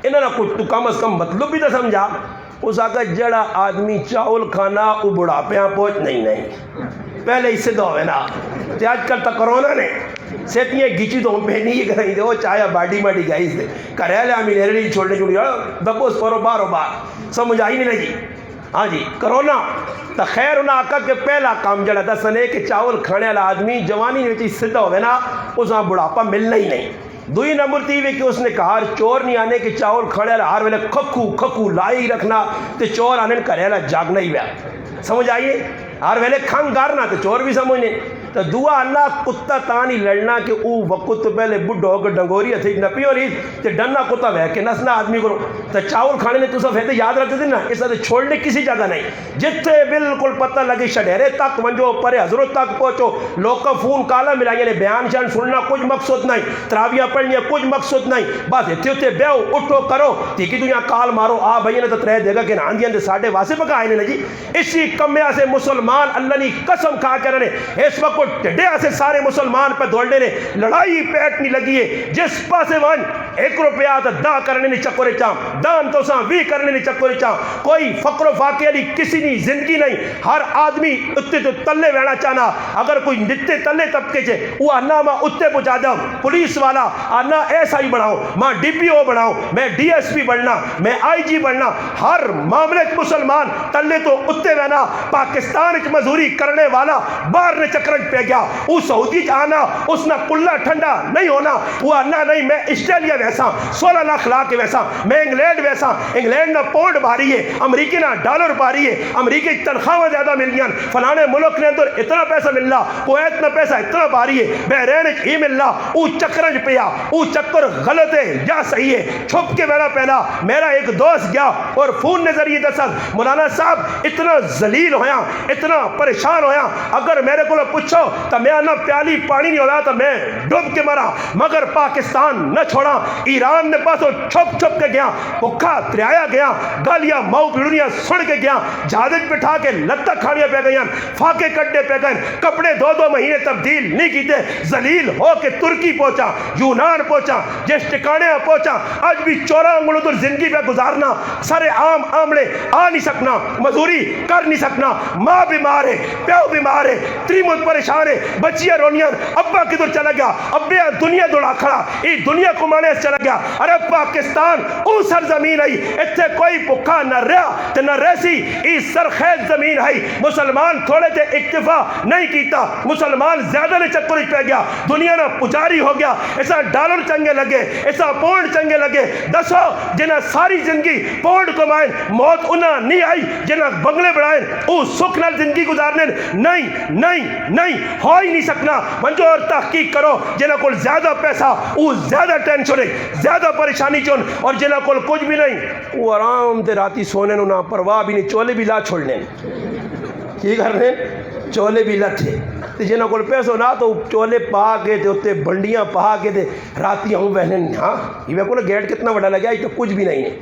انہاں کچھ تو کم از کم مطلب بھی تو سمجھا۔ اس آگا جڑا آدمی چاول کھانا وہ بڑھاپیاں پہنچ نہیں پہلے اس سے دو ہے نا تے آج کل تا کرونا نے سیتیاں گیچی تو ہم پہنی یہ کریں دے وہ چاہیا باڈی ماڈی گائی سے کریلے ہمیں لیرلی چھوڑنے چھوڑی دبوس پرو بارو بار سمجھ آئی نہیں لگی۔ ہاں جی کرونا تو خیر انہاں آقا کہ پہلا کام جڑا دسنے کہ چاول کھانے والا آدمی جوانی میں سدھا ہوئے نا اس میں بڑھاپا ملنا ہی نہیں۔ 2 نمبر تھی کہ اس نے کہا چور نہیں آنے کہ چاول کھانے والا ہر ویلے کھکو لائی رکھنا تے چور آنے کرے والا جاگنا ہی پیا سمجھ آئیے ہر ویلے کھنگ کرنا تو چور بھی سمجھنے تو دعا اللہ کتا تانی لڑنا کہ او وقت تو پہلے بڈھو کے ڈنگوری تھی نپی ہو رہی تے ڈننا کتا بہ کے نسنا آدمی کو تو چاول کھانے نے تو سب ہے یاد رکھتے تھے نا، اس طرح چھوڑنے کسی جگہ نہیں، جتنے بالکل پتہ لگی شڈیرے تک ونجو پرے حضرت تک پہنچو، لوگ کا فون کالا ملائیں نے بیان شان سننا کچھ مقصد نہیں، تراویاں پڑھنی کچھ مقصد نہیں، بس اتنے اتنے بیو اٹھو کرو تیکی دنیا کال مارو آ بھائی نے تو ترے دے گا کہ آندیاں دے ساڑھے واسے پکائے نے جی۔ اسی کمیاں سے مسلمان اللہ نے قسم کھا کر رہے اس وقت ڈڈیا سے سارے مسلمان پہ دوڑنے نے لڑائی پیٹ نہیں لگی ہے، جس پاسے وان 1 روپیہ تا دا کرنے نے چکورے چاہم دان تو ساں بھی کرنے نے چکورے چاہم، کوئی فقر و فاقے علی کسی نہیں زندگی نہیں، ہر آدمی اتنے تو تلے وینا چاہنا، اگر کوئی نتے تلے طبقے چھے وہ آنا ماں اتنے پہنچا جاؤں، پولیس والا آنا ایسا ہی بڑھاؤں، ماں ڈی پی او بڑھاؤں، میں ڈی ایس پی بڑھنا، میں آئی جی بڑھنا، ہر معاملے مسلمان تلے تو اتنے وینا، پاکستان کی مزوری کرنے والا باہر نے چکرنج پہ گیا، وہ سعودی آنا اس نہ کلہ ٹھنڈا نہیں ہونا، وہ آنا نہیں میں اسٹریلیا ویسا 16 لاکھ لا کے ویسا، میں انگلینڈ ویسا، انگلینڈ نہ پونڈ بھاری ہے، امریکی نہ ڈالر بھاری ہے، امریکی تنخواہ زیادہ مل گیا، فلانے ملک نے اندر اتنا پیسہ مل رہا، کویت نہ پیسہ اتنا بھاری ہے، بحرین ہی مل رہا، وہ چکرنج پیا، وہ چکر غلط ہے یا صحیح ہے، چھپ کے میرا پہنا، میرا ایک دوست گیا اور فون نے ذریعے دسا مولانا صاحب اتنا ذلیل ہویا، اتنا پریشان ہویا، اگر میرے کو پوچھو تو میں نہ پیالی پانی نہیں ہویا تو میں ڈوب کے مرا، مگر پاکستان نہ چھوڑا، ایران نے پاسوں چھپ چھپ کے گیا، بکھا تریایا گیا، گالیاں ماؤ پیڑنیاں سڑ کے گیا، جہازت بٹھا کے لتہ کھاڑیاں پہ گئیں، فاقے کٹے پہ گئیں، کپڑے 2 مہینے تبدیل نہیں کیتے، ذلیل ہو کے ترکی پہنچا، یونان پہنچا، جس ٹکانے پہنچا، آج بھی 14 انگلوں تو زندگی پہ گزارنا، سارے عام عاملے آ نہیں سکنا، مزوری کر نہیں سکنا، ماں بیمار ہے، پیو بیمار ہے، تریمت پریشان ہے، بچیاں رونیاں، ابا کدھر چلا گیا، ابے دنیا دوڑا کھڑا، یہ دنیا کمانے سے چلا گیا، ارے پاکستان او سرزمین ہے، اتنے کوئی بھکا نہ رہا تے نہ ریسی، یہ سرخیز زمین ہے، مسلمان تھوڑے تے اکتفا نہیں کیتا، مسلمان زیادہ نے چکر پہ گیا، دنیا نہ پجاری ہو گیا، ایسا ڈالر چنگے لگے، ایسا پونڈ چنگے لگے، دسو جنہ ساری زندگی پونڈ کمائیں، موت انہاں نہیں آئی، جنہ بنگلے بڑھائیں، او سکھ نال زندگی گزارنے نہیں نہیں نہیں ہو ہی نہیں سکنا، منجو اور تحقیق کرو، جنہ کول زیادہ پیسہ او زیادہ ٹینشن ہے، زیادہ پریشانی چون، اور جنہ کول کچھ بھی نہیں وہ آرام دے راتی سونے نو نہ پرواہ بھی نہیں، چولے بھی لا چھوڑنے کی کرنے چولے بھی لٹھے، جنہ کول پیسو نہ تو چولے پا کے تے اتے بنڈیاں پا کے تے راتی ہوں بہنے، ہاں یہ میں کو گیٹ کتنا بڑا لگا، یہ تو کچھ بھی نہیں ہے،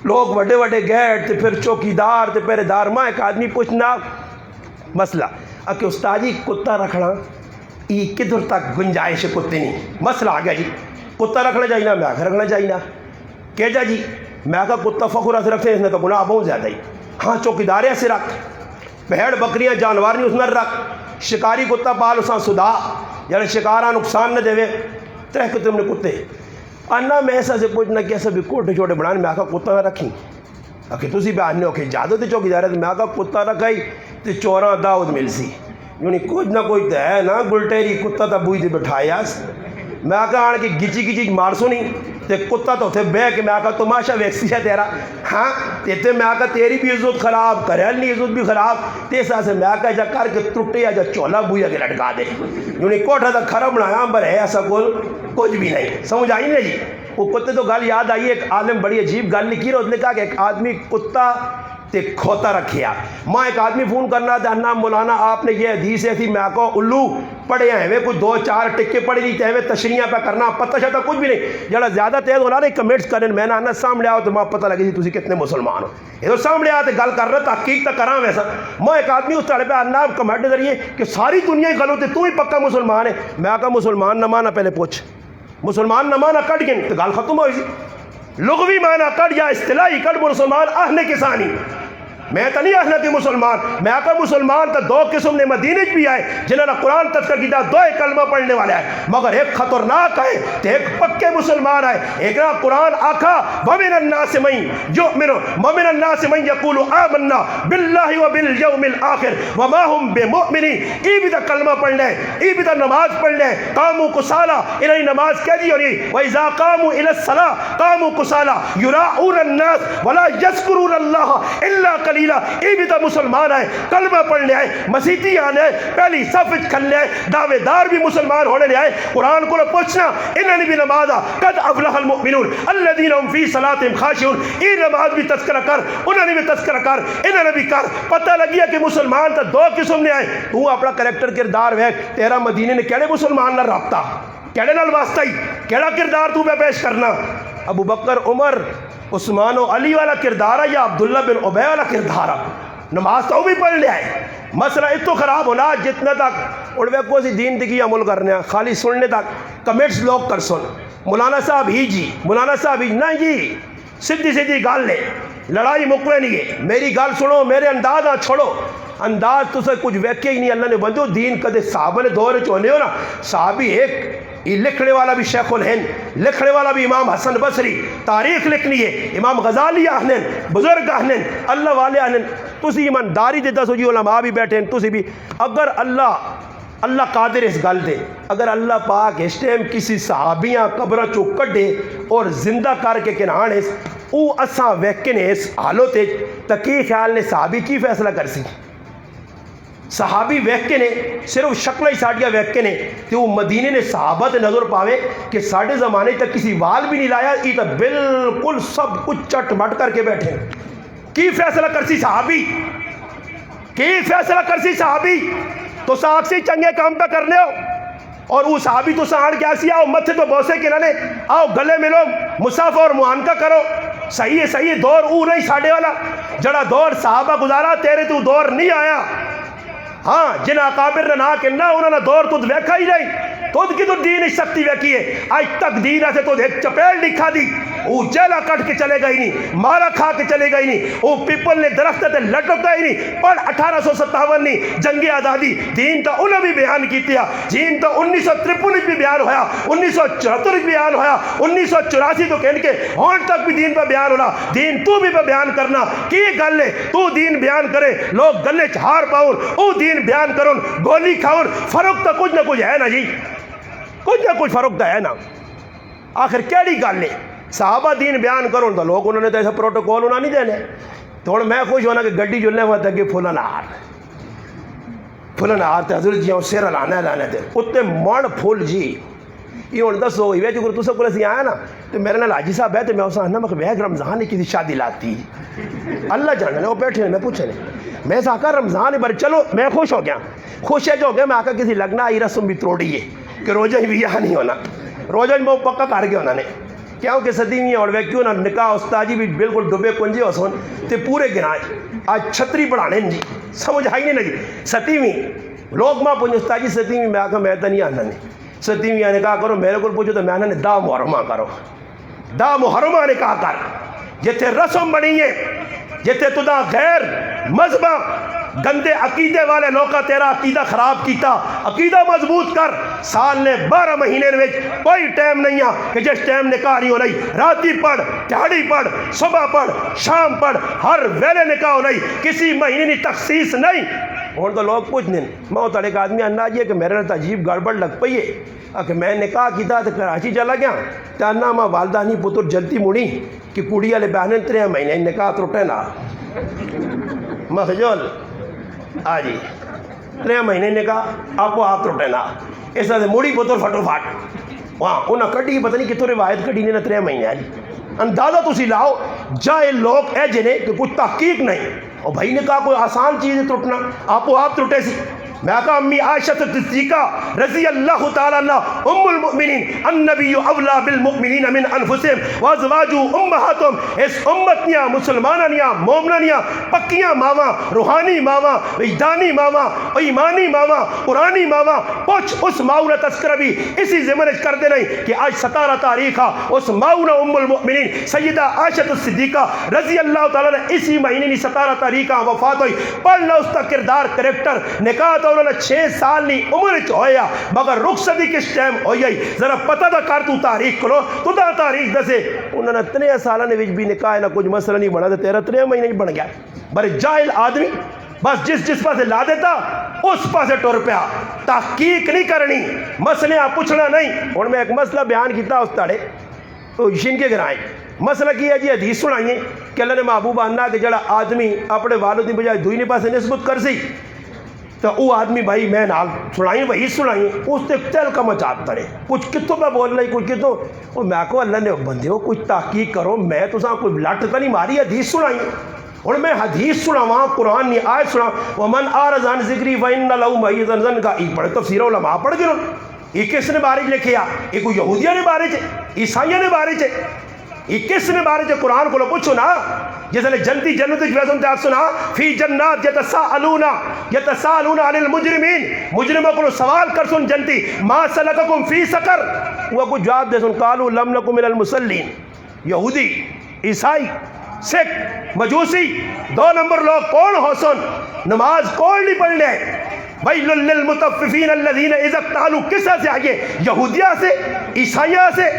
لوگ بڑے بڑے گیٹ تے پھر چوکیدار تے پہرے دار، ماں ایک آدمی پوچھنا مسئلہ کہ استادی کتا رکھنا یہ کدھر تک گنجائش کتے نہیں، مسئلہ آ گیا جی، کتا رکھنا چاہیے نا، میں آخر رکھنا چاہیے نا، کہ جا جی میں کہا کتا فخر سے رکھتے ہیں، اس نے تو گناہ بہت زیادہ ہی، ہاں چوکیدار سے رکھ، بھیڑ بکریاں جانوار نہیں اس نے رکھ، شکاری کتا پال اساں صدا یعنی شکارہ نقصان نہ دے وے، ترہ کتے ہم نے کتے آنا میں ایسا سے پوچھنا کہ ایسا بھی کوٹے چھوٹے بڑھانے، میں آکھا کتا نہ رکھیں، کہ تسی بھی آنے ہو کہ جادو تے چوکی دارے، میں آکھا کتا رکھائی تے چوراں داؤد مل سی، یعنی کچھ نہ کوئی تے ہے نا گلٹیری کتا تا بوئی دے بٹھایا، میں آکھا آنے کی گچی گچی مار سنی تے کتا تو تھے بے کہ میں آکھا تماشا ویکسی ہے تیرا، ہاں تے میں آکھا تیری بھی عزت خراب کریل نہیں عزت بھی خراب، تیسا سے میں آکھا جا کر کے ٹوٹے جا چولا بوئی کے لٹکا دے، یعنی کوٹھا تا کھرا بنایا پر ہے ایسا کچھ بھی نہیں، سمجھ آئی نہیں جی، وہ کتے تو گل یاد آئی، ایک عالم بڑی عجیب گل لکھی، اس نے کہا کہ ایک آدمی کتا تے کھوتا رکھیا، ماں ایک آدمی فون کرنا تھا، نا مولانا آپ نے یہ حدیث ہے تھی، میں کہو الو پڑھے ہیں وہ کوئی 2-4 ٹکے پڑھی نہیں تھے، تشریحاں پہ کرنا پتہ شتا کچھ بھی نہیں، جڑا زیادہ تیز ہونا نہیں کمنٹس کریں، میں نے آنا سامنے آؤ تو ماں پتہ لگی تھی تسی کتنے مسلمان ہو، یہ تو سامنے آتے گل کر رہا تحقیق تک کراں ویسا، میں ایک آدمی اس طرح پہ آنا کمنٹ ذریعے کہ ساری دنیا ہی غلط ہے، تو ہی پکا مسلمان ہے، میں کہا مسلمان نہ مانا پہلے پوچھ، مسلمان نہ مانا کٹ گئے تو گل ختم ہوئی سی، لغوی مانا کٹ یا اصطلاحی کٹ مسلمان اہل کسانی، میں تو نہیں اہل مسلمان، میں آقا مسلمان تو 2 قسم نے مدینہ بھی آئے جنہوں نے قرآن تذکر کیا، 2 کلمہ پڑھنے والے آئے، مگر ایک خطرناک ہے تو ایک پکے مسلمان آئے، ایک نا قرآن آکھا وَمِنَ النَّاسِ مَن يُؤْمِنُ وَمِنَ النَّاسِ مَن يَقُولُ آمَنَّا بِاللَّهِ وَبِالْيَوْمِ الْآخِرِ وَمَا هُمْ بِمُؤْمِنِينَ، یہ بھی تو کلمہ پڑھنے، یہ بھی تو نماز پڑھنے، قاموا کسالى، انہیں نماز کہہ دی ہونی، وَإِذَا قَامُوا إِلَى الصَّلَاةِ قَامُوا كُسَالَى يُرَاءُونَ النَّاسَ وَلَا يَذْكُرُونَ اللَّهَ إِلَّا دلیلا یہ بھی تو مسلمان ہے، کلمہ پڑھنے آئے، مسیحی آنے آئے، پہلی صف کھلنے آئے، دعوے دار بھی مسلمان ہونے لے آئے۔ قرآن کو پوچھنا انہوں نے بھی نماز قد افلح المؤمنون الذین هم فی صلاتهم خاشعون، یہ نماز بھی تذکرہ کر، انہوں نے بھی تذکرہ کر، انہوں نے بھی کر۔ پتہ لگیا کہ مسلمان تو دو قسم نے آئے۔ تو اپنا کریکٹر کردار ویکھ، تیرا مدینے نے کہڑے مسلمان نہ رابطہ، کہڑے نال واسطہ ہی، کہڑا کردار تو پہ پیش کرنا؟ ابو بکر، عمر، عثمان و علی والا کردار ہے یا عبداللہ بن ابی والا کردار ہے؟ نماز تو بھی پڑھ لے آئے۔ مسئلہ اس تو خراب ہونا جتنے تک اڑوے کو سی دین دی کی عمل کرنے خالی سننے تک کمنٹس لوگ کر سن، مولانا صاحب ہی جی، مولانا صاحب ہی نہیں جی، سیدھی سیدھی گل ہے، لڑائی مکوے نہیں ہے۔ میری گل سنو، میرے انداز نہ چھوڑو، انداز تو سے کچھ ویکھے ہی نہیں۔ اللہ نے بندو دین کدے صحابہ نے دور چونے ہو نا، صحابی ایک یہ لکھنے والا بھی شیخ الہند، لکھنے والا بھی امام حسن بصری، تاریخ لکھنی ہے امام غزالی آہنن، بزرگ آہنن، اللہ والے آہنن۔ تسی ایمانداری دے دسو جی، علماء بھی بیٹھے ہیں، تسی بھی اگر اللہ قادر اس گل دے، اگر اللہ پاک اس ٹائم کسی صحابیاں قبرہ چو کڈے اور زندہ کر کے کنان اس او اساں ویکھن اس حالت تکی خیال نے صحابی کی فیصلہ کر سی؟ صحابی ویکھ کے نے صرف شکل ہی ساڑیاں ویکھ کے نے کہ وہ مدینے نے صحابہ تے نظر پاوے کہ ساڑھے زمانے تک کسی وال بھی نہیں لایا، یہ تو بالکل سب کچھ چٹ مٹ کر کے بیٹھے۔ کی فیصلہ کرسی صحابی؟ کی فیصلہ کرسی صحابی؟ تو ساکھ سے چنگے کام پہ کرنے ہو، اور وہ صحابی تو ساڑھ کیا سی؟ آؤ متھے تو بوسے کے نانے، آؤ گلے ملو، مصافہ اور معانقہ کرو۔ صحیح ہے، صحیح ہے، دور او نہیں ساڑھے والا جڑا دور صحابہ گزارا، تیرے تو دور نہیں آیا۔ ہاں جن اکابر نے نہ کہنا انہوں نے دور تجھ ویکھا ہی نہیں، تجھ کی تو دین اس سختی ویکھی ہے، آج تک دین ایسے تجھ ایک چپیڑ دکھا دی، وہ جیلہ کٹ کے چلے گا ہی نہیں، مارا کھا کے چلے گا ہی نہیں، وہ پیپل نے درخت تے لٹکا ہی نہیں۔ پر 1857 نہیں جنگی آزادی دین تو انہوں بھی بیان کیتی ہے، دین تو 1953 بھی بیان ہویا، 1974 بھی بیان ہویا، 1984 تو کہن کے ہون تک بھی دین پہ بیان ہونا، دین تو بھی پہ بیان کرنا کی گل ہے؟ تو دین بیان کرے لوگ گلے چہار پاؤن، او دین بیان کرن گولی کھاؤن، فرق تو کچھ نہ کچھ ہے نا جی، کچھ نہ کچھ فرق تو ہے نا۔ آخر کیڑی گل ہے؟ صحابہ دین بیان کرن تو لوگ انہوں نے تو ایسا پروٹوکول انہوں نہیں دینے۔ تو میں خوش ہونا کہ گڈی جلنے ہوا تھا کہ پھولن آر تے حضرت جی ہوں سیر لانا تے اتنے من پھول جی یہ ہوں دسو یہ جو تسا کو سی آیا نا تو میرے نال حاجی صاحب ہے تو میں اسے آنا میں کہ رمضان نے کسی شادی لاتی اللہ جانے وہ بیٹھے میں پوچھے نہیں، میں آقا رمضان بر چلو میں خوش ہو گیا، خوش ہے جو ہو گیا میں آقا کسی لگنا آئی رسم بھی توڑی ہے کہ روزہ ہی بھی یہاں نہیں ہونا، روزہ بھی پکا کر کے انہوں نے کیوں کہ صدیویں اور کیوں نہ نکاح استاجی بھی بالکل ڈبے کنجے ہو سن تے پورے گرائیں آج چھتری پڑھانے جی سمجھ آئی نہیں لگی ستیویں لوگ ماں پوچھے استاجی ستیویں میں آقا میں تو نہیں آنا نہیں ستیویں نے کہا کرو میرے کو پوچھو تو میں آنا نے دا محرمہ کرو، دا محرمہ نے کہا کر جتے رسم بنی ہے، جتے تدا غیر مذہبہ گندے عقیدے والے لوگا تیرا عقیدہ خراب کیتا، عقیدہ مضبوط کر۔ سال نے 12 مہینے میں کوئی ٹائم نہیں آ کہ جس ٹائم نکاح نہیں ہو رہی، راتی پڑھ، تہاڑی پڑھ، صبح پڑھ، شام پڑھ، ہر ویلے نکاح ہو رہی، کسی مہینے کی تخصیص نہیں۔ اور تو لوگ پوچھ نہیں میں تو ایک آدمی انا جی کہ میرے تو عجیب گڑبڑ لگ پئی ہے کہ میں نکاح کیتا تو کراچی چلا گیا تو انا ماں والدہ نہیں پتر جلتی مڑی کہ کڑی والے بہن 3 مہینے نکاح ٹوٹے نہ مخجول آ جی 3 مہینے نکاح آپ ٹوٹے نہ اس طرح سے مڑی پتر فٹو فٹ وہاں انہیں کٹی پتہ نہیں کتوں روایت کٹی نہیں 3 مہینے آ جی اندازہ تسی لاؤ جائے لوگ اے جنے کہ کچھ تحقیق نہیں اور بھائی نے کہا کوئی آسان چیز ہے ٹوٹنا آپ ٹوٹے سی۔ میں کہا امی عائشہ صدیقہ رضی اللہ تعالیٰ عنہ ام المؤمنین النبی اولا بالمؤمنین من انفسہم وازواجہ امہاتہم، اس امت نیا مسلمانہ نیا مومنہ نیا پکیاں ماما روحانی ماما وجدانی ماما ایمانی ماما قرآنی ماما پوچھ اس ماؤنہ تذکرہ بھی اسی زمانج کر دے نہیں کہ آج 17 تاریخ اس ماؤنہ ام المؤمنین سیدہ عائشہ صدیقہ رضی اللہ تعالیٰ نے اسی مہینے کی 17 تاریخ وفات ہوئی۔ پڑھنا اس کا کردار کریکٹر نکاح تو انہوں نے 6 سال نہیں عمر ہویا مگر رخصتی کس ٹائم ہوئی ذرا پتہ دا کر تو تاریخ کرو تو دا تاریخ دسے انہوں نے 3 سالہ نے بھی نکاح نہ کچھ مسئلہ نہیں بنا تیرا 3 مہینے ہی بن گیا۔ بڑے جاہل آدمی بس جس پاسے لا دیتا اس پاسے ٹر پیا، تحقیق نہیں کرنی، مسئلے پوچھنا نہیں۔ اور میں ایک مسئلہ بیان کیتا اس تاڑے تو شین کے گرائیں مسئلہ کی ہے جی حدیث سنائیے کہ اللہ نے محبوب آنا کہ جڑا آدمی اپنے والد کی بجائے دوئی نے پاسے نسبت کر سی تو وہ آدمی بھائی میں نال سنائیں وہی سنائیں اس تے تل کا مچات کرے کچھ کتوں پہ بول رہی کچھ کتوں وہ میں کو اللہ نے بندے ہو کچھ تحقیق کرو میں تو ساں کوئی لٹ تو نہیں ماری حدیث سنائیں اور میں حدیث سناواں قرآن نہیں آیت سنا ومن اعرض عن ذکری فإن له معیشۃ ضنکا یہ پڑھے تفسیر علماء پڑھ گئے یہ کس نے بارے لکھیا یہ کوئی یہودیاں نے بارے عیسائیاں نے بارے یہ کس نے بارے قرآن کو پوچھو نا جس نے جنتی جنت ویسن تے سنا فی جنات یتساءلون عن المجرمین مجرموں کو سوال کر سن جنتی ما سلککم فی سقر وہ کو جواب دے سن قالوا لم نکن من المصلین یہودی عیسائی سکھ مجوسی 2 نمبر لوگ کون ہو سن نماز کون نہیں پڑھنے ویل للمطففین الذین اذا اکتالوا کس سے آئیے یہودیہ سے عیسائیہ سے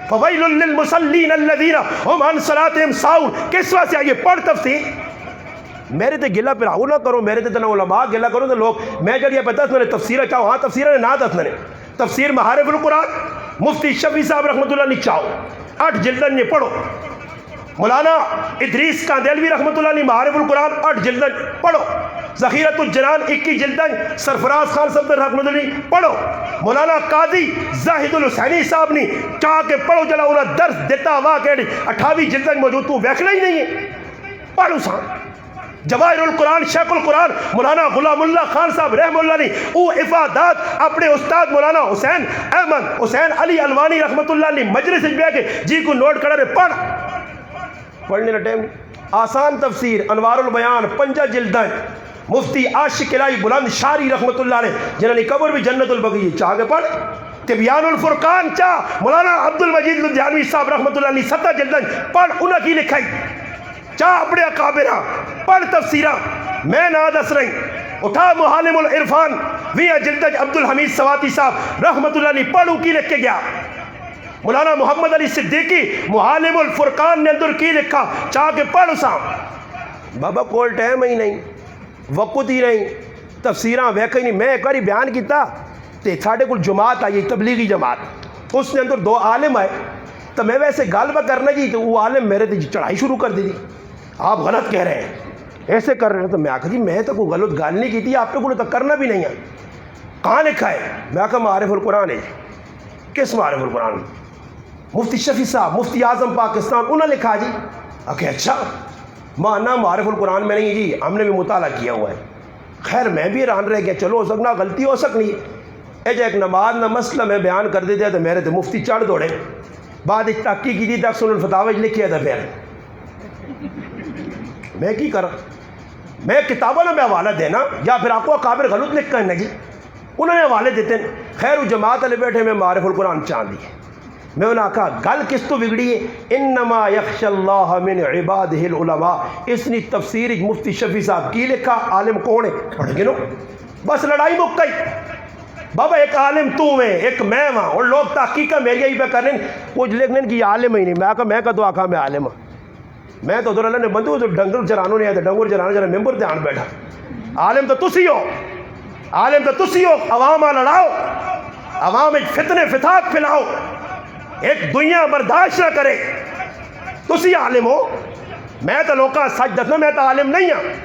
فویل للمصلین الذین هم عن صلاتهم ساہون کس سے آئیے پڑھ تفسیر میرے تے گلہ پھراؤ نہ کرو میرے تے علماء گلہ کرو تو لوگ میں جڑی پتہ میں نے تفسیر چاہو ہاں تفسیر نے نہ دس میں نے تفسیر معارف القرآن مفتی شفیع صاحب رحمت اللہ نے چاہو 8 جلدن نے پڑھو مولانا ادریس کاندیلوی رحمت اللہ علیہ معارف القرآن 8 جلدن پڑھو ذخیرۃ الجنان 21 جلدن سرفراز خان صاحب رحمت اللہ علیہ پڑھو مولانا قاضی زاہد الحسینی صاحب نے چاہ کے پڑھو جلا انہاں درس دیتا ہوا کہ 28 جلدن موجود تو ویکھنا ہی نہیں ہے پڑھو سان جواہر القرآن شیخ القرآن مولانا غلام اللہ خان صاحب رحمۃ اللہ علیہ او افادات اپنے استاد مولانا حسین احمد حسین علی الوانی رحمت اللہ علیہ مجلس میں بیٹھ کے جی کو نوٹ کرے پڑھ پڑھنے کا ٹائم آسان تفسیر انوار البیان 5 جلدیں مفتی عاشق الہی بلند شاری رحمت اللہ علیہ جنہوں نے قبر بھی جنت البقیع چاہ کے پڑھ تبیان الفرقان چاہ مولانا عبد المجید لدھیانوی صاحب رحمت اللہ علیہ 7 جلدیں پڑھ انہاں کی لکھائی چاہ اپنے اکابرہ پڑھ تفسیرہ میں نہ دس رہی اٹھا محالم العرفان 20 جلدیں عبد الحمید سواتی صاحب رحمت اللہ علیہ پڑھو کی لکھ کے گیا مولانا محمد علی صدیقی محالم الفرقان نے اندر کی لکھا چاہ کے پڑھ سا بابا کول ٹائم ہی نہیں وقت ہی نہیں تفسیراں ویکھ ہی نہیں میں ایک باری بیان کیتا تے ساڈے کول جماعت آئی تبلیغی جماعت اس نے اندر 2 عالم آئے تو میں ویسے گل با کرنا جی تو وہ عالم میرے تے چڑھائی شروع کر دی آپ غلط کہہ رہے ہیں ایسے کر رہے ہیں تو میں آکھا جی میں تو کوئی غلط گل نہیں کی تھی آپ کو تو کرنا بھی نہیں ہے کہاں لکھا ہے میں آکھا معارف القرآن ہے کس معارف القرآن مفتی شفیع صاحب مفتی اعظم پاکستان انہوں نے لکھا جی کہ اچھا مانا معارف القرآن میں نہیں جی ہم نے بھی مطالعہ کیا ہوا ہے خیر میں بھی حیران رہ گیا چلو ہو سکنا غلطی ہو سکنی ہے ایک نماز نہ مسئلہ میں بیان کر دیتے تو میرے تو مفتی چڑھ دوڑے بعد تحقیق کی تھی تک سن الفتاوی لکھیا تھا پھر میں کی کرا میں کتابوں میں حوالہ دینا یا پھر آپ کو قابل غلط لکھ کر جی انہوں نے حوالے دیتے ہیں خیر وہ جماعت والے بیٹھے میں معارف القرآن چاند دی میں انہوں نے کہا گل کس تو بگڑی ہے انما یخشى اللہ من عبادہ العلماء اس نے تفسیر مفتی شفیع صاحب کی لکھا عالم کون ہے پڑھ گنو بس لڑائی مک گئی بابا ایک عالم تو ہے ایک میں ہاں اور لوگ تحقیق میری ہی پہ کریں کچھ لکھنے کی عالم ہی نہیں میں کہا میں کدو آکھا میں عالم ہاں میں تو ادھر اللہ نے بندو تو ڈنگر چرانوں نہیں آیا ڈنگر چرانا جرا ممبر تے آن بیٹھا عالم تو تسی ہو عالم تو تسی ہو عوام لڑاؤ عوام فتنے فتاق پھیلاؤ ایک دنیا برداشت نہ کرے تسی عالم ہو میں تو لوکاں سچ دسنا میں تو عالم نہیں ہاں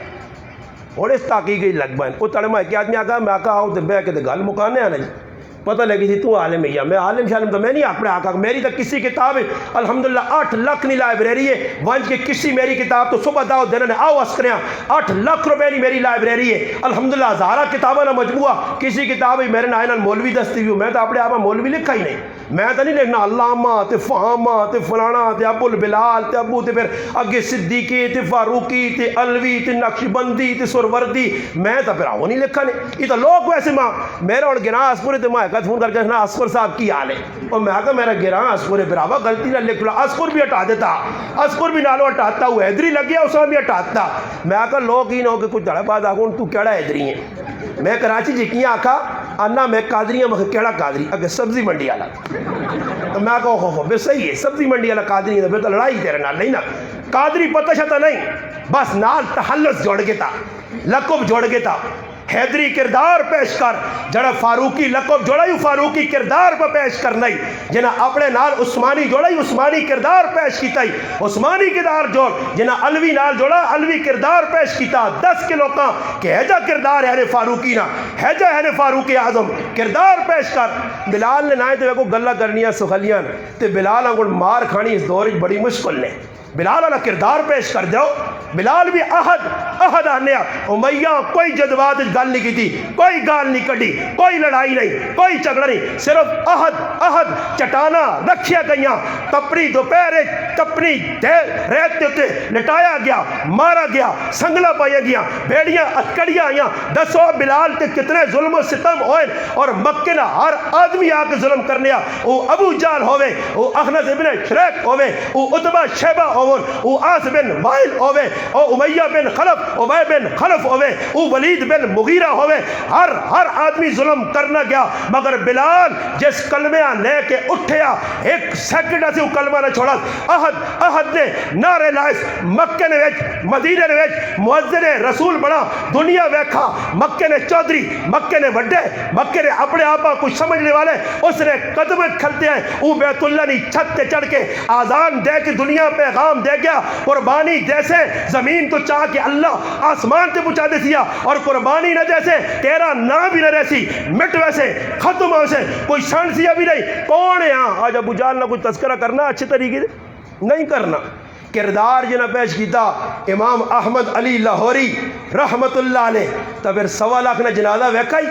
اور اس تحقیق ہی لگ بین وہ تڑما کہ آدمی آکھا میں آکھا آؤ تو بہ کے گل مکانے آنا جی پتہ لگی تھی تو عالم ہی ہے میں عالم شالم تو میں نہیں اپنے آکھا میری تو کسی کتاب ہے الحمدللہ 8 لاکھ نہیں لائبریری ہے ونج کے کسی میری کتاب تو صبح داؤ دینے نے آؤ اسکریاں 8 لاکھ روپے نہیں میری لائبریری ہے الحمدللہ ہزارہ کتابیں نہ مجموعہ کسی کتاب ہے میرے نائن مولوی دستی ہوئی میں تو اپنے آپ مولوی لکھا ہی نہیں میں تو نہیں لکھنا علامہ تے فہامہ تے فلانا تے ابو البلال تے ابو تے پھر اگے صدیقی تے فاروقی تے علوی تے نقشبندی تے سروردی میں تو پھر وہ نہیں لکھا نہیں یہ تو لوگ ویسے ماں میرا اور گناہ اسپورے تے ماں فون کر کے نا اصغر صاحب کی حال ہے اور میں کہا میرا گراں اصغر براوا غلطی نہ لکھ لو اصغر بھی ہٹا دیتا اصغر بھی نالو ہٹاتا ہوا حیدری لگ گیا اس میں بھی ہٹاتا میں کہا لوگ ہی نہ ہو کہ کچھ دڑا بعد آگوں تو کیڑا حیدری ہیں میں کراچی جی کیا آکھا انا میں قادری ہیں مجھے کیڑا قادری اگر سبزی منڈی والا تو میں کہا ہو بے صحیح ہے سبزی منڈی والا قادری ہے تو لڑائی تیرے نال نہیں نا قادری پتہ شتا نہیں بس نال تحلس جوڑ کے تھا لقب جوڑ کے تھا حیدری کردار پیش کر جڑا فاروقی لقب جوڑا ہی فاروقی کردار پہ پیش کرنا ہی جنہ اپنے نال عثمانی جوڑا ہی عثمانی کردار پیش کیتا ہی عثمانی کردار جوڑ جنہ علوی نال جوڑا علوی کردار پیش کیتا 10 کلو کا کہ ہے جا کردار ہے فاروقی نا ہے جا ہے فاروق اعظم کردار پیش کر بلال نے نائے تو گلہ کرنیاں سخلیاں تے بلال آنگل مار کھانی اس دور بڑی مشکل نے بلال والا کردار پیش کر دو بلال بھی احد آنے امیہ کوئی جذبات گل نہیں کی تھی کوئی گال نہیں کٹی کوئی لڑائی نہیں کوئی جھگڑا نہیں صرف احد چٹانا رکھیا گئیاں تپری دوپہر تپنی ریت کے اتنے لٹایا گیا مارا گیا سنگلا پایا گیا بیڑیاں اتکڑیاں آئیاں دسو بلال کے کتنے ظلم و ستم ہوئے اور مکے نہ ہر آدمی آ کے ظلم کرنے وہ ابو جال ہوئے وہ اخنس ابن شریک ہوئے وہ اتبا شیبہ او آس بن وائل ہوئے او امیہ بن خلف عبی بن خلف ہوئے او ولید بن مغیرہ ہوئے ہر آدمی ظلم کرنا گیا مگر بلال جس کلمہ لے کے اٹھیا ایک سیکنڈ سے وہ کلمہ نہ چھوڑا احد نے نعرے لائس مکے نے ویچ مدینے نے ویچ مؤذن رسول بنا دنیا ویکھا مکے نے چودھری مکے نے وڈے مکے نے اپنے آپا کچھ سمجھنے والے اس نے قدم کھلتے ہیں وہ بیت اللہ نے چھت تے چڑھ کے آزان دے کے دنیا پیغام دے گیا قربانی جیسے زمین تو چاہ کے اللہ آسمان تے پہنچا دے دیا اور قربانی نہ جیسے تیرا نام بھی نہ رہسی مٹ ویسے ختم ویسے کوئی شانسیہ بھی نہیں کون ہے آج ابو جال نہ کوئی تذکرہ کرنا اچھے طریقے سے نہیں کرنا کردار جنہ پیش کیتا امام احمد علی لاہوری رحمت اللہ علیہ تو پھر 1.25 لاکھ نے جنازہ ویکھائی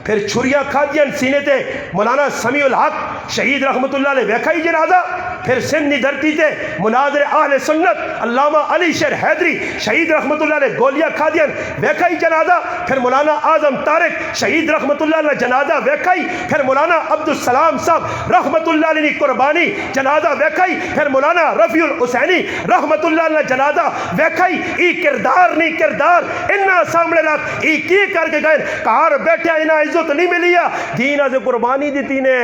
پھر چھریاں کھادیاں سینے تے مولانا سمیع الحق شہید رحمت اللہ علیہ ویکھائی جنازہ پھر سندھی دھرتی تے مناظر اہل سنت علامہ علی شیر حیدری شہید رحمت اللہ علیہ گولیاں کھادیاں ویکھائی جنازہ پھر مولانا اعظم طارق شہید رحمت اللہ علیہ جنازہ ویکھائی پھر مولانا عبدالسلام صاحب رحمت اللہ علیہ قربانی جنازہ ویکھائی پھر مولانا رفیع الحسینی رحمت اللہ علیہ جنازہ ویکھائی ای کردار نہیں کردار انہا سامنے لگ ای کی کر کے گئے کار بیٹھے انہا عزت نہیں ملیا دینہ سے قربانی دیتی نے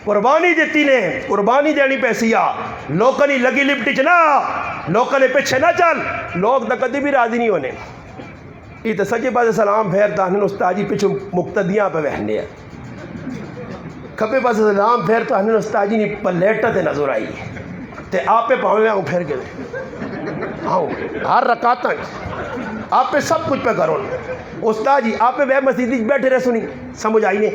قربانی دینی پیسیا لوگوں نے لگی لپٹی چنا لوگوں نے پیچھے نہ چل لوگ تو کدی بھی راضی نہیں ہونے یہ تو سچے پاس سلام پھیرتا ہن استاجی پیچھے مقتدیاں پہ بہنے ہیں کھپے پاس سلام پھیرتا ہن استاجی نہیں پلیٹا تے نظر آئی تے آپ پہ پاؤں آؤں پھیر کے آؤں ہر رکعتاں آپ پہ سب کچھ پہ کرو استاد جی آپ پہ بے مسیدی بیٹھے رہ سنی سمجھ آئی نے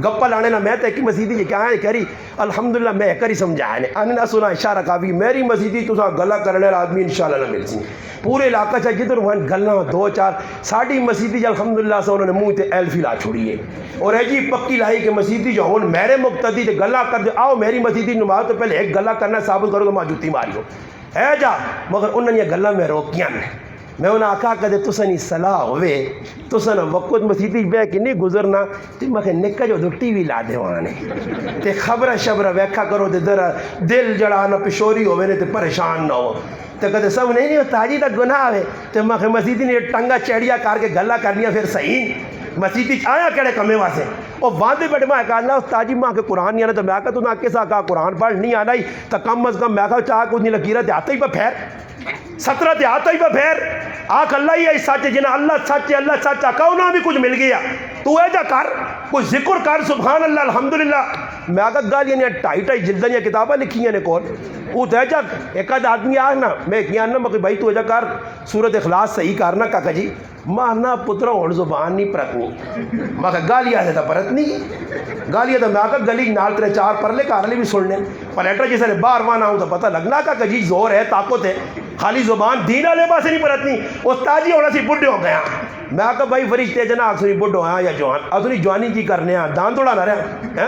گپا لانے نہ میں تو ایک مسیدی جی کیا ہے کہہ رہی الحمدللہ میں کری سمجھایا نے انہیں نہ سنا اشارہ کافی میری مسیدی تو سا گلہ کرنے آدمی انشاءاللہ نہ مل سی پورے علاقہ چاہے جدھر وہاں گلہ 2-4 ساڑھی مسیدی جی الحمدللہ سے انہوں نے منہ تے ایلفی لا چھوڑی ہے اور ہے جی پکی لائی کہ مسیدی جو ہوں میرے مقتدی تے گلہ کر دے آؤ میری مسیدی نماز تو پہلے ایک گلہ کرنا ثابت کرو تو ماں جوتی ماری ہو ہے جا مگر انہوں نے یہ گلہ میں روکیاں نے میں انہیں آکھا کدے تسا نہیں صلاح ہوئے تسا نہ وقت مسیدی بے کہ نہیں گزرنا تو میں کہ نکا جو دو ٹی وی لا دے وانے تے خبرہ شبرہ ویکھا کرو تے در دل جڑانا پشوری ہوئے نے تے پریشان نہ ہو تو کدے سب نہیں تاجی تا گناہ ہے تو میں کہ مسیدی نے ٹنگا چیڑیا کار کے گلہ کرنیا پھر صحیح مسیدی آیا کڑے کمے واسے اور واندے بیٹھے میں کہا اللہ استاجی ماں کے قرآن نہیں آنا تو میں کہا تو نہ کسا کہا قرآن پڑھ نہیں آنا ہی تو کم از کم میں کہا چاہ کچھ نہیں لکیرہ تے آتا ہی پہ پھیر 17 تے آتا ہی پہ پھیر آکھ اللہ ہی ہے سچ جنہ اللہ سچ کہو نہ بھی کچھ مل گیا تو ہے جا کر کوئی ذکر کر سبحان اللہ الحمدللہ میں کہا گال یعنی 2.5 جلدیں یہ کتابیں لکھی ہیں نے کون وہ تو ہے جا ایک آدھ آدمی آگ نا میں کیا نا میں بھائی تو ہے جا کر سورت اخلاص صحیح کرنا کہا جی مانا پترہ اور زبان نہیں پرتنی میں کہا گالیا ہے تا پرتنی گالیا تا میں کہا گلی نال ترے 4 پرلے کارلے بھی سننے پلیٹر جیسے بار مانا ہوں تو پتہ لگنا کہا جی زور ہے طاقت ہے خالی زبان دینہ لے پاسے نہیں پرتنی استاجی ہونا سی بڑھے ہو گیا میں کہا بھائی فرشتے جنا آسنی بڑھو آیا یا جوان آسنی جوانی کی کرنے ہیں دان توڑا نہ رہا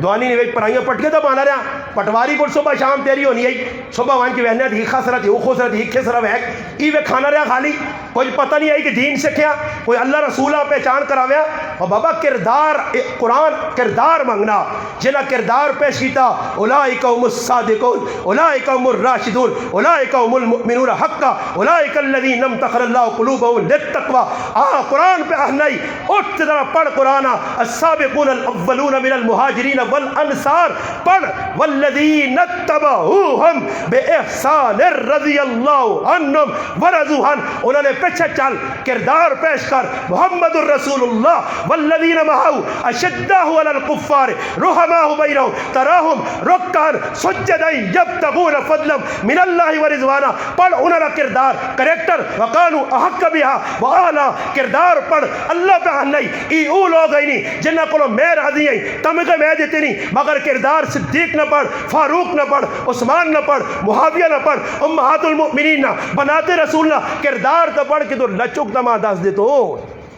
دوانی نے پرائیاں پٹکے تو بانا رہا پٹواری کو صبح شام تیری ہونی ہے صبح وہاں کی وہنے تھی خسرت ہی خسرت ہی خسرہ ویک ای وے کھانا رہا خالی کوئی پتہ نہیں آئی کہ دین سکھیا کوئی اللہ رسولہ پہچان کراویا اور بابا کردار قرآن کردار مانگنا جنہ کردار پیش کیتا اولئک هم الصادقون اولئک هم الراشدون اولئک هم المؤمنون حقا اولئک الذین امتحن اللہ قلوبهم للتقوی قرآن پہ نہیں اٹھ ذرا پڑھ قرآن. السابقون الاولون من المہاجرین والانصار پڑھ. والذین اتبعوہم باحسان رضی اللہ عنہم ورضوا عنہ. انہوں نے پیچھے چل کردار پیش کر. محمد الرسول اللہ والذین معہ اشداء علی الکفار رحماء بینہم تراہم رکعا سجدا یبتغون فضلا من اللہ ورضوانا. پڑھ انہوں نے کردار کریکٹر. وقالوا احق بها واعلی کردار پڑھ. اللہ پہ نہیں ای او لوگ ہی نہیں جنہ کو میں راضی ہیں تمہیں میں دیتے نہیں مگر کردار صدیق نہ پڑھ, فاروق نہ پڑھ, عثمان نہ پڑھ, معاویہ نہ پڑھ, امہات المؤمنین نہ بنات رسول نہ. کردار تو پڑھ کے تو لچک دما دس دے تو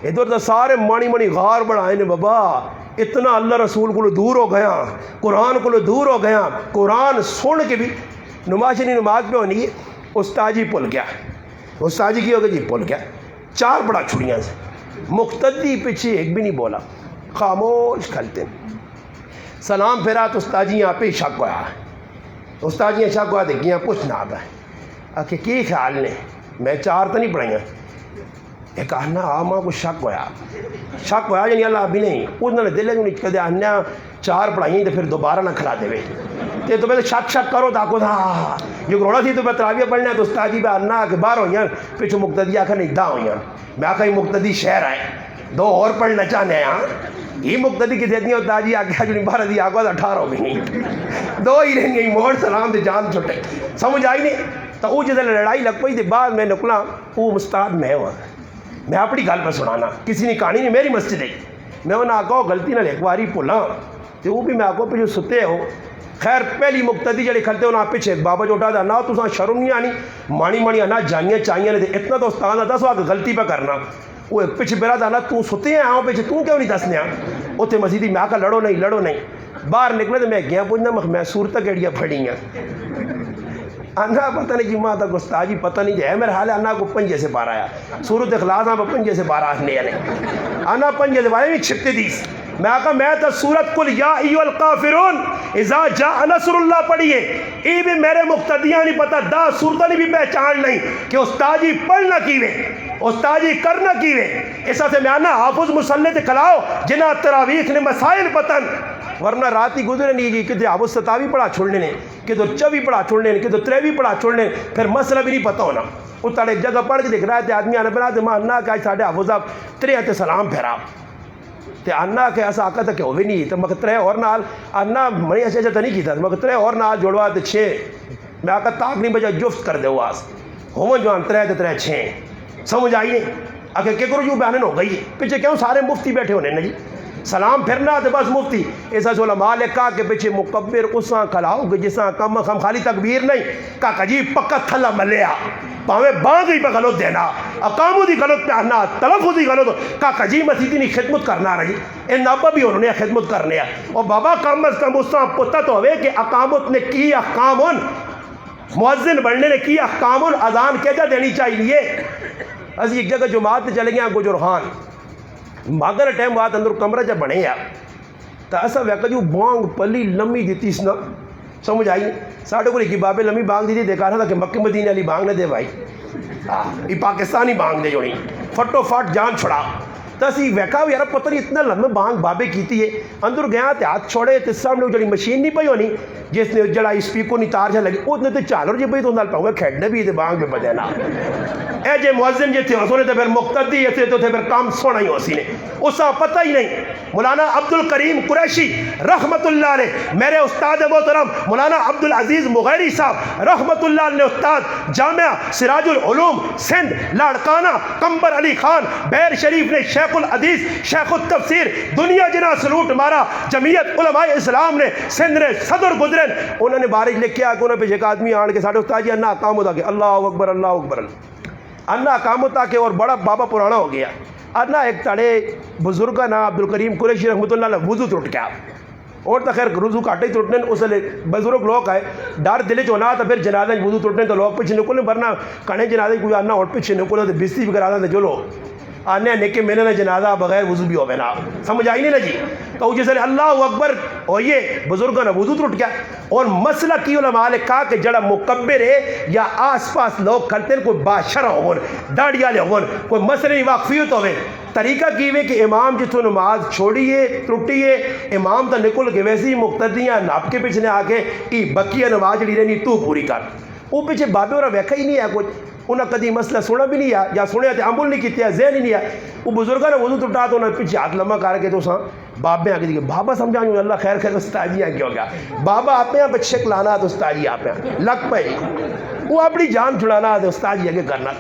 ادھر تو سارے مانی مانی غار بڑھائے نے بابا. اتنا اللہ رسول کو دور ہو گیا, قرآن کو دور ہو گیا. قرآن سن کے بھی نماز نہیں نماز پہ ہونی ہے. استاد جی بھول گیا, استاد جی کی ہوگا جی بھول گیا. 4 بڑا چھڑیاں سے مقتدی پیچھے ایک بھی نہیں بولا, خاموش کھلتے. سلام پھیرا تو استاد جی یہاں پہ شک ہوا. استاد جی شک ہوا دیکھیاں پوچھنا آتا ہے کہ کی خیال نے میں 4 تو نہیں پڑھائیں. ایک آنا آماں کو شک ہوا یعنی اللہ بھی نہیں انہوں نے دل نہیں کہتے آنا 4 پڑھائیں تو پھر دوبارہ نہ کھلا دے تے تو میں شک کرو تاکو تھا جو کروڑا تھی تو میں تراویہ پڑھنا ہے تو استاد جی پہ آنا کہ باہر ہوئی ہیں پیچھو مقتدی آخر نہیں دا ہوئی ہیں. میں آخر مقتدی شہر آئے 2 اور پڑھنا چاہنے ہیں. یہ مقتدی کی دیتی ہیں استاد جی آگے جو نہیں 12 دی آگے 18 ہو گئی 2 ہی رہیں گئی. موڑ سلام دے جان چھٹے سمجھ آئی نہیں. تو وہ جدے لڑائی لگ پئی تھی بعد میں نکلا وہ مستاد میں ہوا. میں اپنی گل پہ سنانا کسی نے کہانی نہیں میری مسجد ہے. میں انہیں آگاؤ غلطی نہ ایک باری بھولا تو وہ بھی میں آگاؤ پہ جو ستے ہو. خیر پہلی مقتدی جڑے کھلتے انہاں پیچھے ایک بابا جو اٹھا دا نا تو شرم نہیں آنی مانی مانی آنا جانیاں چاہیے نے اتنا تو استاد آتا سو آگے غلطی پہ کرنا. وہ ایک پیچھے میرا دانا تو ستے ہیں آؤں پیچھے تو کیوں نہیں دسنے اتنے مزیدی میں آکا لڑو نہیں. باہر نکلے تو میں گیا پوچھنا میں صورتیں کیڑیاں پھڑی ہیں. آنا پتہ نہیں جی ماں تک استاد جی پتہ نہیں ہے میرے حال ہے. آنا کو 5 سے 12 آیا سورت اخلاص ہاں 5 سے 12 آنے آنا 5 سے 12 میں 36. میں آقا میں تو سورت کل یا ایو الکافرون اذا جاء نصر اللہ پڑھیے. ای بھی میرے مقتدیاں نہیں پتہ 10 سورتیں نہیں بھی پہچان نہیں کہ استاد جی پڑھنا کیوے استاد جی کرنا کیوے. ایسا سے میں آنا حافظ مسلح تے کھلاؤ جنہ تراویح نے مسائل پتن ورنہ رات ہی گزرے نہیں گی کہ حافظ 27 پڑھا چھوڑنے نے کہ 24 پڑھا چھوڑنے نے کہ 23 پڑھا چھوڑنے پھر مسئلہ بھی نہیں پتہ ہونا. وہ تڑے ایک جگہ پڑھ کے دیکھ رہا ہے آدمی آنا بنا تو ماننا کہ ساڑھے حافظ صاحب 3 سلام پھیرا تے آنا کہ ایسا آقا تک ہوئے نہیں تو مگر 3 اور نال آنا منی ایسے تو نہیں کیتا مگر 3 اور نال جوڑوا تو 6 میں آقا تاک نہیں بجا جفت کر دے واس ہومن جو 3 تو 3 6 سمجھ آئی نہیں. آگے کہ کرو جو بیانن ہو گئی پیچھے کیوں سارے مفتی بیٹھے ہونے نا جی سلام پھرنا تو بس مفتی. ایسا علماء نے کہا کہ پیچھے مکبر اساں کھلاؤ کہ جساں کم خم خالی تکبیر نہیں کہا جی پکا تھلا ملیا پاوے بانگ ہی پہ غلط دینا اقامو دی غلط پہنا تلفظ دی غلط کہا جی مسیدی نہیں خدمت کرنا رہی اے نابا بھی انہوں نے خدمت کرنے اور بابا کم از کم اساں پتہ تو ہوئے کہ اقامت نے کی احکامن مؤذن بڑھنے نے کی احکامن اذان کیجا دینی چاہیے. اسی ایک جگہ جماعت چلے گیا گجر خان ماگر ٹائم بات اندر کمرہ جب بنے یا تو ایسا ویکا جو بانگ پلی لمبی دیتی اس نا سمجھ آئی ساڑھے کو لکھی بابے لمبی بانگ دیتی دیکھا رہا تھا کہ مکہ مدینہ علی بانگ نہ دے بھائی یہ پاکستانی بانگ دے جو نہیں فٹو فٹ جان چھڑا. تو اسی ویکا بھی یار پتہ نہیں اتنا لمبے بانگ بابے کیتی ہے اندر گیا تو ہاتھ چھوڑے تو سامنے جڑی مشین نہیں پئی ہونی جس نے جڑا اسپیکر نہیں تار جا لگی اس نے تو چالر جی پئی تو نال پاؤں گا کھیڑنے بھی بانگ پہ بجے نا اے جے مؤذن جے تھے اسوں نے تو پھر مقتدی ایسے تو تھے پھر کام سونا ہی اسی نے اسا پتہ ہی نہیں. مولانا عبد الکریم قریشی رحمت اللہ علیہ میرے استاد محترم مولانا عبد العزیز مغیری صاحب رحمت اللہ علیہ استاد جامعہ سراج العلوم سندھ لاڑکانہ کمبر علی خان بیر شریف نے شیخ الحدیث شیخ التفسیر دنیا جنا سلوٹ مارا جمعیت علماء اسلام نے سندھ نے صدر گزرن انہوں نے بارش لکھیا کہ انہوں نے ایک آدمی آن کے ساڑھے استاد جی انا کام ہوتا کہ اللہ اکبر انا کام ہوتا کہ اور بڑا بابا پرانا ہو گیا انا ایک تڑے بزرگ کا نام عبد الکریم قریشی رحمۃ اللہ علیہ وضو ٹوٹ گیا اور تو خیر رضو کاٹے ٹوٹنے اس لیے بزرگ لوگ آئے ڈر دلے چونا تو پھر جنازہ وضو ٹوٹنے تو لوگ پیچھے نکلنے ورنہ کھڑے جنازے کوئی آنا اور پیچھے نکلو تو بستی بھی کرا دیں جو لوگ آنے نکے میں نے جنازہ بغیر وضو بھی ہو بنا سمجھ آئی نہیں نا جی. تو جیسے اللہ اکبر ہوئیے بزرگوں نے وضو ٹوٹ گیا. اور مسئلہ کی علماء نے کہا کہ جڑا مکبر ہے یا آس پاس لوگ کھلتے ہیں کوئی بادشاہ ہو داڑھی والے ہو کوئی مسئلہ نہیں واقفیت ہوئے طریقہ کیوے کہ امام جتوں نماز چھوڑیے ٹوٹیے امام تو نکل کے ویسے ہی مقتدیاں ناپ کے پیچھے آ کے ای بقیہ نماز جڑی رہنی تو پوری کر. وہ پیچھے بابے اور ویکھا ہی نہیں ہے کچھ انہیں کدی مسئلہ سنا بھی نہیں ہے یا سنیا تو عمل نہیں کیتے ذہن ہی نہیں ہے. وہ بزرگوں نے وضو ٹوٹا تو انہیں پیچھے ہاتھ لمبا کر کے تو بابے آ کے دیکھے بابا سمجھا اللہ خیر خیر استاد جی آ کے ہو گیا بابا آپ یہاں بچے لانا تو استاد جی آپ یہاں لگ پے وہ اپنی جان چھڑانا تو استاد جی آگے کرنا.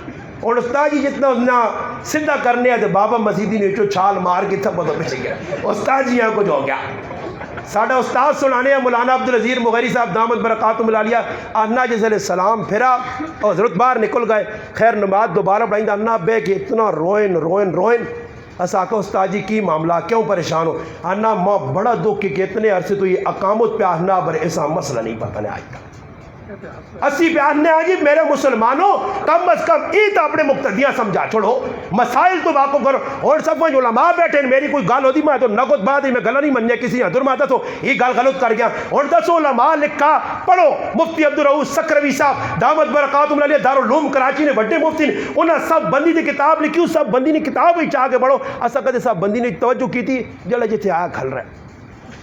اور استاد جی جتنا اتنا سیدھا کرنے ہے تو بابا مسیدی نے جو چھال مار کے تھا پتہ پیچھے گیا استاد جی یہاں کچھ ہو گیا. ساڈا استاد سنانے ہیں مولانا عبدالعزیر مغیری صاحب دامت برکاتہم العالیہ. انا جیسے سلام پھرا اور حضرت باہر نکل گئے خیر نماز دوبارہ پڑھائیں انا بے کہ اتنا روئن ایسا آکا استاد جی کی معاملہ کیوں پریشان ہو. انا ماں بڑا دکھ کہ اتنے عرصے تو یہ اقامت پہ آنا بر ایسا مسئلہ نہیں پتہ نہیں آج تک اسی پہ آنے آجی میرے مسلمانوں کم از کم ایت اپنے مقتدیاں سمجھا چھوڑو مسائل تو واقع کرو. اور سب وہ علماء بیٹھے میری کوئی گال ہوتی میں تو نگت بات ہی میں گلا نہیں منیا کسی ادھر ماتا تو یہ گال غلط کر گیا. اور 10 علماء لکھا پڑھو مفتی عبدالرؤوف سکروی صاحب دامت برکاتہم العالیہ دارالعلوم کراچی نے بڑے مفتی نے انہیں سب بندی نے کتاب لکھی سب بندی نے کتاب ہی چاہ کے پڑھو. ایسا کہتے سب بندی نے توجہ کی تھی جلے جتنے آیا کھل رہا ہے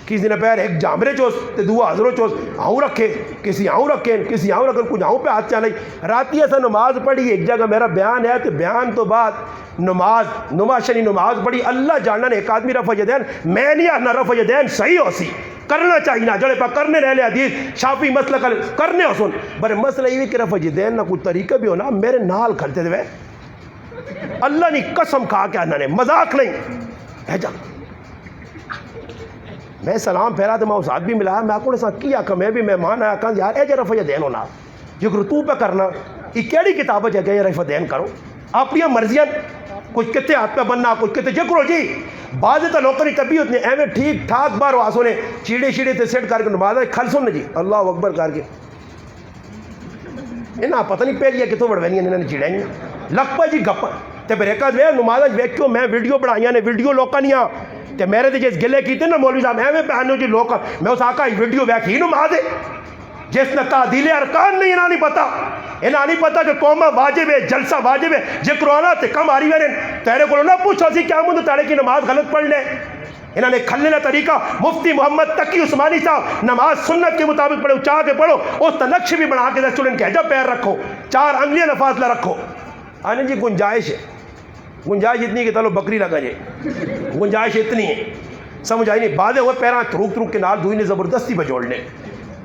کسی نے پیر ایک جامرے چوس تے دو حضروں چوس آؤں رکھے کسی آؤں رکھیں کسی آؤں رکھیں کچھ آؤں پہ ہاتھ چلائی. راتی ایسا نماز پڑھی ایک جگہ میرا بیان ہے تو بیان تو بعد نماز شنی نماز پڑھی اللہ جاننا نے ایک آدمی رفع یدین میں نہیں آنا رفع یدین صحیح ہو سی کرنا چاہیے نا جڑے پا کرنے رہ لے حدیث شافی مسئلہ کرنے ہو سن بڑے مسئلہ یہ کہ رفع یدین نہ کوئی طریقہ بھی ہونا میرے نال کھلتے تھے اللہ نے قسم کھا کے آنا نے مذاق نہیں ہے جا میں سلام پھیرا تو میں اس آدمی ملایا میں آپ کو ساتھ کیا کہ میں بھی مہمان آیا کہاں یار اے جا رفع دین ہونا جو تو پہ کرنا یہ کیڑی کتاب ہے کہ رفع دین کرو اپنی مرضیاں کچھ کتے ہاتھ پہ بننا کچھ کتے جکرو جی بعض تو لوگوں کی طبیعت نے ایویں ٹھیک ٹھاک بار واسوں نے چیڑے تے سیٹ کر کے نماز کھل سن جی اللہ اکبر کر کے انہیں پتہ نہیں پہلے کتوں بڑھوینی انہوں نے چیڑائیں لگ پہ جی گپا تے پھر ایک میں نماز ویکھو میں ویڈیو بڑھائیاں نے ویڈیو لوکاں نہیں تے میرے تے جس گلے کیتے نا مولوی صاحب ایویں پہنو جی لوگ میں اس آقا ویڈیو ویکھ ہی نماز ہے جس نے تعدیل ارکان نہیں انہاں نہیں پتا انہاں نہیں پتا کہ قومہ واجب ہے جلسہ واجب ہے جے قرآن تے کم آ رہی ہے تیرے کو نہ پوچھو سی کیا مند تیرے کی نماز غلط پڑھ لے. انہوں نے کھلنے کا طریقہ مفتی محمد تقی عثمانی صاحب نماز سنت کے مطابق پڑھو چاہ کے پڑھو اس تنقش بھی بنا کے دے اسٹوڈنٹ کے حجب پیر رکھو 4 انگلیاں نفاذلہ رکھو. آنے جی گنجائش ہے گنجائش اتنی کہ چلو بکری لگا جائے گنجائش اتنی ہے سمجھ آئی نہیں بعدے ہوئے پیراں تھروک کے نال دوئی نے زبردستی پہ جوڑ لے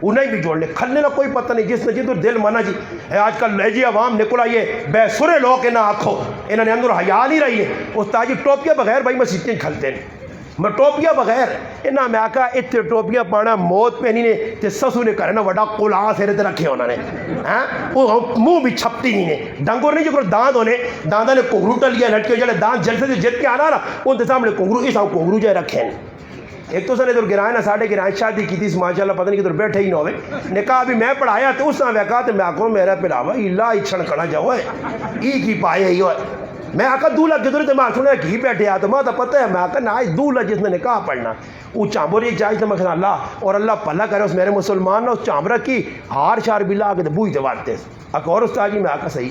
انہیں بھی جوڑ لے کھلنے کا کوئی پتہ نہیں جس نے جدھر دل مانا جی آج کل لہجی عوام نکل آئیے بے سرے لوگ انہیں آنکھو انہوں نے اندر حیا نہیں رہی ہے استاد جی ٹوپیاں بغیر بھائی مسیتیں کھلتے ہیں میں ٹوپیاں بغیر انہاں میں آکا اتنے ٹوپیاں پانا موت پہنی نے تے سسو نے کرنا وڈا قلعہ سیرے تے رکھے انہوں نے وہ منہ بھی چھپتی نہیں نے ڈنگور نہیں جو داند ہونے داندہ نے کنگرو ٹلیا لٹکے جلے داند جلسے سے جت کے آنا نا ان سامنے کنگرو اس آؤں کنگرو جائے رکھے ہیں. ایک تو سر ادھر گرائے نا ساڑھے گرائے شادی کی تھی ماشاءاللہ پتہ نہیں کدھر بیٹھے ہی نہ ہوئے نکاح بھی میں پڑھایا تو اس نے کہا تو میں آکھوں میرا پلاوا اللہ اچھن کھڑا جاؤ ہے ای کی پائے ہی ہوئے میں آکھا دولہ کدھر تو میں سنے گھی بیٹھے آیا تو میں تو پتہ ہے میں آکھا نا آج دولہ جس نے نکاح پڑھنا وہ چامبوری ایک جائز میں اللہ اور اللہ پلہ کرے اس میرے مسلمان نے اس چامبرہ کی ہار شار بھی لا کے بوئی دواتے اک اور استاد جی میں آکھا صحیح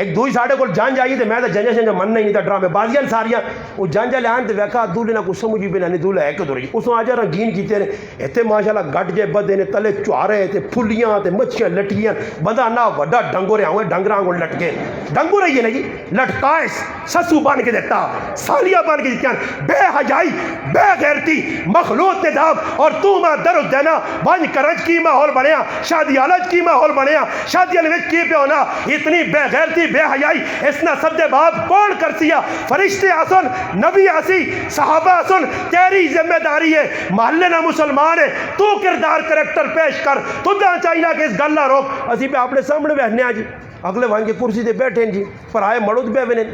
ایک دوئی ساڑھے کو جان جائیے تو میں تو جنجا شنجا من نہیں تھا ڈرامے بازیاں ساریاں وہ جانجا لے آئیں تو ویکھا دولے نہ کچھ سمجھی بھی نہیں دولہ ہے کدھر جی اس نے آجا رنگین کیتے ہیں اتنے ماشاءاللہ گٹ جے بدے نے تلے چوارے تے پھلیاں تے مچھیاں لٹیاں بندہ نہ وڈا ڈنگورے آؤں ڈنگراں کو لٹکے ڈنگو رہی ہے نا جی لٹکائس سسو بان کے دیتا سالیاں بان کے دیتا بے حجائی بے غیرتی مخلوط نظام اور تو ماں درد دینا بانج کرج کی ماحول بنیا شادی آلج کی ماحول بنیا شادی آلج کی پہ ہونا اتنی بے غیرتی بے حیائی اس نے سب دے باپ کون کر سیا فرشتے آسن نبی آسی صحابہ آسن تیری ذمہ داری ہے محلے نہ مسلمان ہے تو کردار کریکٹر پیش کر تو جہاں چاہیے کہ اس گلہ روک اسی پہ اپنے سامنے بیٹھنے آجی اگلے وہاں کے کرسی دے بیٹھے ہیں جی پر آئے مڑود بے بنے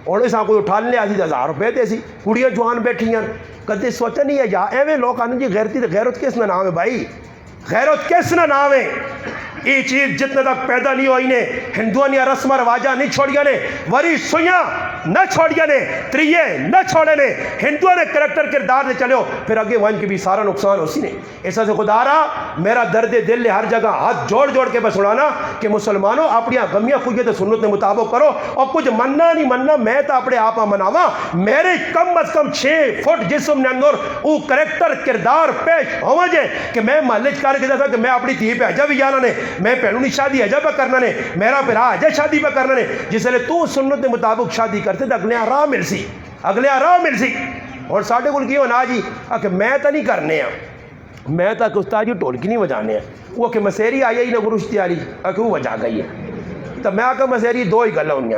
اور اس کوئی اٹھالنے آجی 1000 روپے تے سی کڑیاں جوان بیٹھی ہیں کدے سوچا نہیں ہے یا ایویں لوگ آنے جی غیرتی غیرت کس نہ نام ہے بھائی غیرت کس نہ نام ہے یہ چیز جتنے تک پیدا نہیں ہوئی نے ہندوان یا رسم رواجہ نہیں چھوڑیا نے وری سویاں نہ چھوڑیا نے تریے نہ چھوڑے نے ہندوؤں نے کریکٹر کردار دے چلے ہو پھر اگے ون کے بھی سارا نقصان اسی نے. ایسا سے خدا رہا میرا درد دل ہر جگہ ہاتھ جوڑ جوڑ کے بس اڑانا کہ مسلمانوں اپنی غمیاں خوشیاں تے سنت نے مطابق کرو اور کچھ مننا نہیں مننا میں تو اپنے آپ مناواں میرے کم از کم 6 فٹ جسم نے اندر وہ کریکٹر کردار پیش ہوا جے کہ میں مالج کر کے دسا کہ میں اپنی دھی پہ اجا بھی جانا نے میں پہنوں نہیں شادی اجا پہ کرنا نے میرا پھرا اجا شادی پہ کرنا نے جس لئے تو سنت کے مطابق شادی کرتے تو اگلے راہ مل سی اگلے راہ مل سی. اور ساڈے کول کی ہونا جی کہ میں تو نہیں کرنے ہیں میں تو استاد جی ڈھولکی نہیں بجانے ہیں وہ کہ مسیری آئی ہی نہ گرشتی آ رہی کہ وہ بجا گئی ہے تو میں آکا مسیری دو ہی گلیں ہونی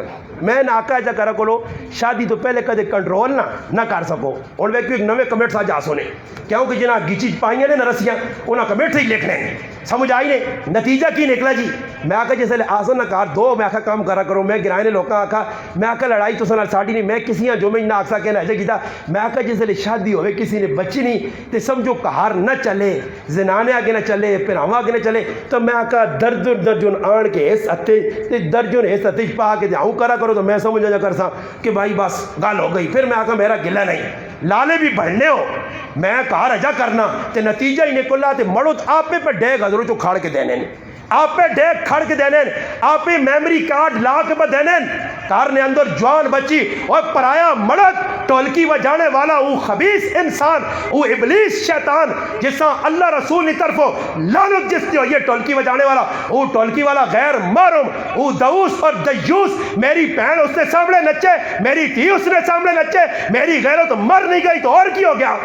میں نہ آکا ایسا کرا کولو شادی تو پہلے کدے کنٹرول نہ کر سکو اور وہ ایک نوے کمنٹ سا جا سونے کیونکہ جنہاں گیچی پائیں نے نہ رسیاں انہاں کمنٹ ہی لکھنے ہیں سمجھ آئی نے نتیجہ کی نکلا جی. میں آکا جیسے آسن نہ کار دو میں آکا کام کرا کرو میں گرائے نے لوکاں آکا میں آکا لڑائی تو سنال ساڑی نہیں میں کسی جو میں نہ آکسا کہنا ایسے کیتا میں آکا جیسے شادی ہوئے کسی نے بچی نہیں تے سمجھو کہار نہ چلے زنانے آگے نہ چلے پھراواں آگے نہ چلے تو میں آکا درجن آن کے اس اتے تے درجن اس اتے پا کے جاؤں کرا کرو تو میں سمجھ جا کر سا کہ بھائی بس گال ہو گئی. پھر میں آکا میرا گلہ نہیں لالے بھی بڑھنے ہو میں کار اجا کرنا تے نتیجہ ہی نکلا تے مڑو آپ پہ ڈیگ حضروں چو کھاڑ کے دینے آپ پہ ڈیگ کھڑ کے دینے آپ پہ میمری کارڈ لا کے پہ دینے کار نے اندر جوان بچی اور پرایا مرد ٹولکی بجانے والا وہ خبیث انسان وہ ابلیس شیطان جس اللہ رسول کی طرف لعنت جس نے یہ ٹولکی بجانے والا وہ ٹولکی والا غیر محرم وہ دعوس اور دیوس میری بہن اس نے سامنے نچے میری تھی اس نے سامنے نچے میری غیرت مر نہیں گئی تو اور کی ہو گیا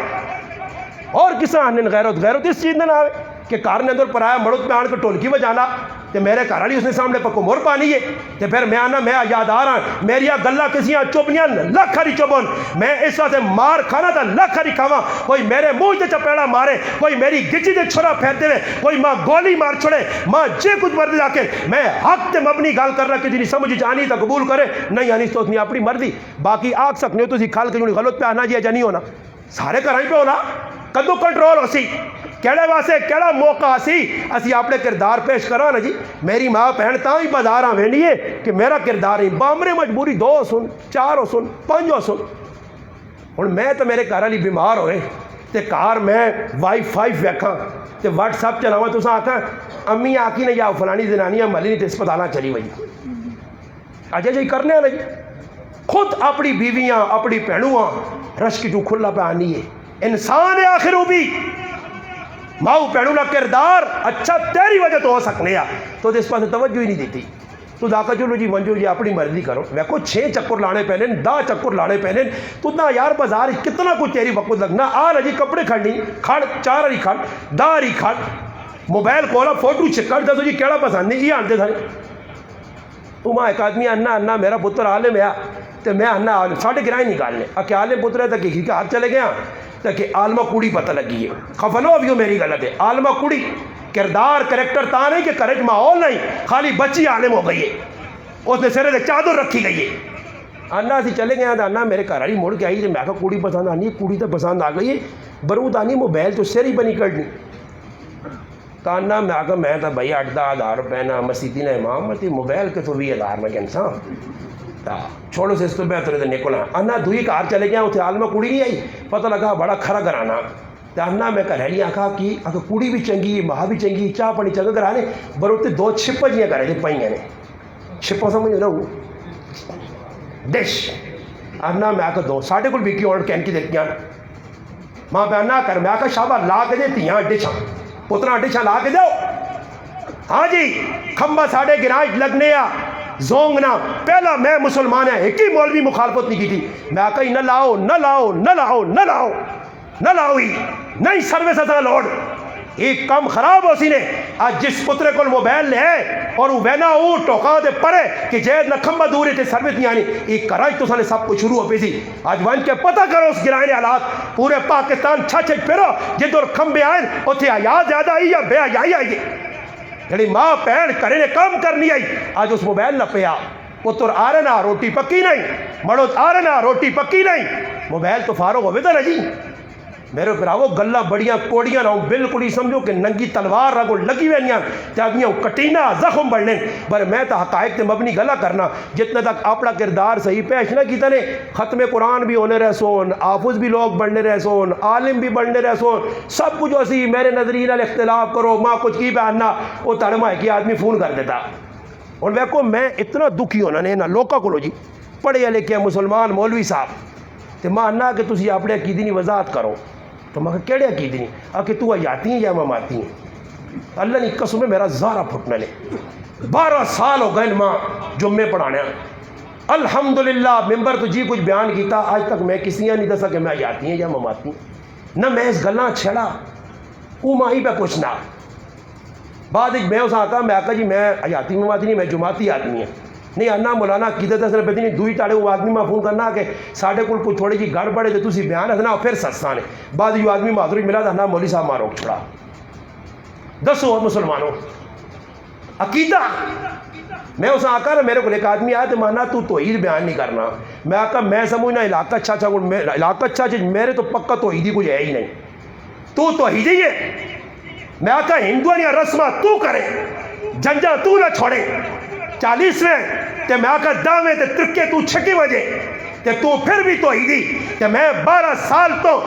اور کسا غیرت اس چیز نے نہ آئے کہ کار نے اندر پرایا مرد پہ آن کے ٹولکی بجانا تے میرے گھر والی اس نے سامنے پکو مور پانی ہے تے پھر میں آنا میں یاد آ رہا میری گلا کسیاں چپنیاں لکھ ہری چپن میں اس واسطے مار کھانا تھا لکھ ہری کھاواں کوئی میرے منہ تے چپیڑا مارے کوئی میری گچی تے چھڑا پھیرتے ہوئے کوئی ماں گولی مار چھڑے ماں جے کچھ مرد جا کے میں حق تے مبنی گال کر رہا کہ جنہیں سمجھ جانی تا قبول کرے نہیں آنی تو اتنی اپنی مرضی باقی آگ سکنے ہو تو اسی کھال کے جنہیں غلط پہ آنا جی جانی ہونا سارے کرائی پہ ہونا کدو کنٹرول ہو سی کیڑے واسے کیڑا موقع سی اسی اپنے کردار پیش کرا نا جی میری ماں بہن تاں ہی بازار وینی ہے کہ میرا کردار ہی بامرے مجبوری 2 سن 4 سن 5 سن ہن میں تو میرے گھر والی بیمار ہوئے تے کار میں وائی فائی ویکھاں تے واٹس ایپ چلاواں تساں آکھاں امی آکی نے یا فلانی زنانیاں ملی نہیں تے اسپتالاں چلی وئی اجے جی کرنے ہیں نا جی خود اپنی بیویاں اپنی بہنواں رشک جو کھلا پہ آنی ہے انسان آخر وہ بھی ماؤ پہنوں نا کردار اچھا تیری وجہ تو ہو سکنے تو اس پاس توجہ ہی نہیں دیتی تو داکا چلو جی منجو جی اپنی مرضی کرو ویکو 6 چکر لانے پہنے 10 چکر لانے پہنے تو اتنا یار بازار کتنا کچھ تیری وقت لگنا آ رہا جی کپڑے کھڑنی کھڑ 4 ہری کھڑ 10 ہری کھڑ موبائل کھولا فوٹو چکر دسو جی کیڑا پسند نہیں یہ آنتے تھے تو ماں ایک آدمی انا میرا پتر عالم ہے تو میں انا ساڑھے گرائیں نکالنے کہ عالم پتر ہے تاکہ کا ہاتھ چلے گیا تاکہ عالمہ کوڑی پتہ لگی ہے خفنو ابھی میری غلط ہے عالمہ کوڑی کردار کریکٹر تا نہیں کہ کرج ماحول نہیں خالی بچی عالم ہو گئی ہے اس نے سرے سے چادر رکھی گئی ہے انا اسی چلے گئے تو انا میرے گھر والی مڑ کے آئی تو میں کہا کوڑی پسند آنی کوڑی تو پسند آ گئی ہے برود آنی موبائل تو سر ہی بنی کرنی تو انا میں آگا میں تو بھائی 8-10 روپے نا مسیدی نے امام تی موبائل کے تو 20,000 میں انسان چھوڑو سے اس تو بہتر ہے نکلنا انا دوئی کار چلے گیا اتنے عالمہ کوڑی نہیں آئی پتہ لگا بڑا کھرا گرانا تو انا میں کہہ رہی آکھا کہ اگر کوڑی بھی چنگی ماں بھی چنگی چاہ پانی چنگا کرانے بر اتنے 2 چھپا جیاں کرے تھے پائیں نے چھپا سمجھ رہا ہوں ڈش انا میں آکھا 2 ساڑھے کل بھی کی اور کہن کی دیکھیاں ماں پہ انا کر میں آکھا شابہ لا کے دیتی ہیں ڈشاں پتنا ڈشاں لا کے دو ہاں جی کھمبا ساڑھے گراج لگنے زونگنا پہلا میں مسلمان ہے ایک ہی مولوی مخالفت نہیں کی تھی میں آکا ہی نہ لاؤ نہ لاؤ نہ لاؤ نہ لاؤ نہ لاؤ ہی نہیں سروس ایسا لوڈ ایک کام خراب ہو سی نے آج جس پترے کو موبائل لے اور وہ وینا وہ ٹوکا دے پڑے کہ جید نہ کھمبا دوری تھے سروس نہیں آنی ایک کراج تو سانے سب کو شروع ہو پی سی آج وان کے پتہ کرو اس گرائنے حالات پورے پاکستان چھچ پھرو جد اور کھمبے آئیں اتھے آیا زیادہ آئی یا بے آئی آئی جڑی ماں پہن کرے نے کام کرنی آئی آج اس موبائل نہ پیا پتر آ رہے نا روٹی پکی نہیں مڑوت آ رہے نا روٹی پکی نہیں موبائل تو فارغ ہوئے تھا نا جی میرے بھراو گلاں بڑیاں کوڑیاں نہ بالکل ہی سمجھو کہ ننگی تلوار رگو لگی ہوئی تے آدمیاں کٹینا زخم بڑھنے پر میں تو حقائق تے مبنی گلا کرنا جتنے تک اپنا کردار صحیح پیش نہ کیتا نے ختم قرآن بھی ہونے رہ سون حافظ بھی لوگ بڑھنے رہ سون عالم بھی بڑھنے رہ سون سب کچھ اسی میرے نظریے نال اختلاف کرو ماں کچھ کی بیاننا وہ تڑما ہے کہ آدمی فون کر دیتا اور ویکو میں اتنا دکھی ہونا نے نہ لوکا کو جی پڑھے لکھے مسلمان مولوی صاحب تے ماننا کہ تسی اپنے عقیدے کی وضاحت کرو تو میں کہڑے عقیدے نہیں آ کہ تو آیاتی ہیں یا مماتی ہیں اللہ نے قسم میرا زارہ پھٹنا لے 12 سال ہو گئے ماں جمعے پڑھانے الحمدللہ ممبر تو جی کچھ بیان کیتا آج تک میں کسی نے نہیں دسا کہ میں آیاتی ہیں یا مماتی ہیں نہ میں اس گلاں چھڑا وہ ماں ہی پہ پوچھنا بعد ایک میں اس آتا میں آقا جی میں آیاتی مماتی نہیں میں جماعتی آدمی ہیں نہیں آنا مولانا کی دس نے پتہ نہیں دوئی تاڑے وہ آدمی میں فون کرنا کہ ساڑھے کل تھوڑی جی گڑ بڑے تو تسی بیان ہسنا پھر سستانے بعد یہ آدمی معذوری ملا تھا نا مولی صاحب مارو چھڑا دسو مسلمانوں عقیدہ میں اس آقا نا میرے کو ایک آدمی آیا تو مانا تو توحید بیان نہیں کرنا میں آقا میں سمجھنا علاقہ اچھا علاقہ اچھا میرے تو پکا توحیدی کچھ ہے ہی نہیں تو توحیدی ہے میں آقا ہندوان یا رسمہ تو کرے جنجا تو نہ چھوڑے 40ویں تے میں آقا داویں تے ترکے تو چھکی وجے تے تو پھر بھی توحیدی تے میں 12 سال تو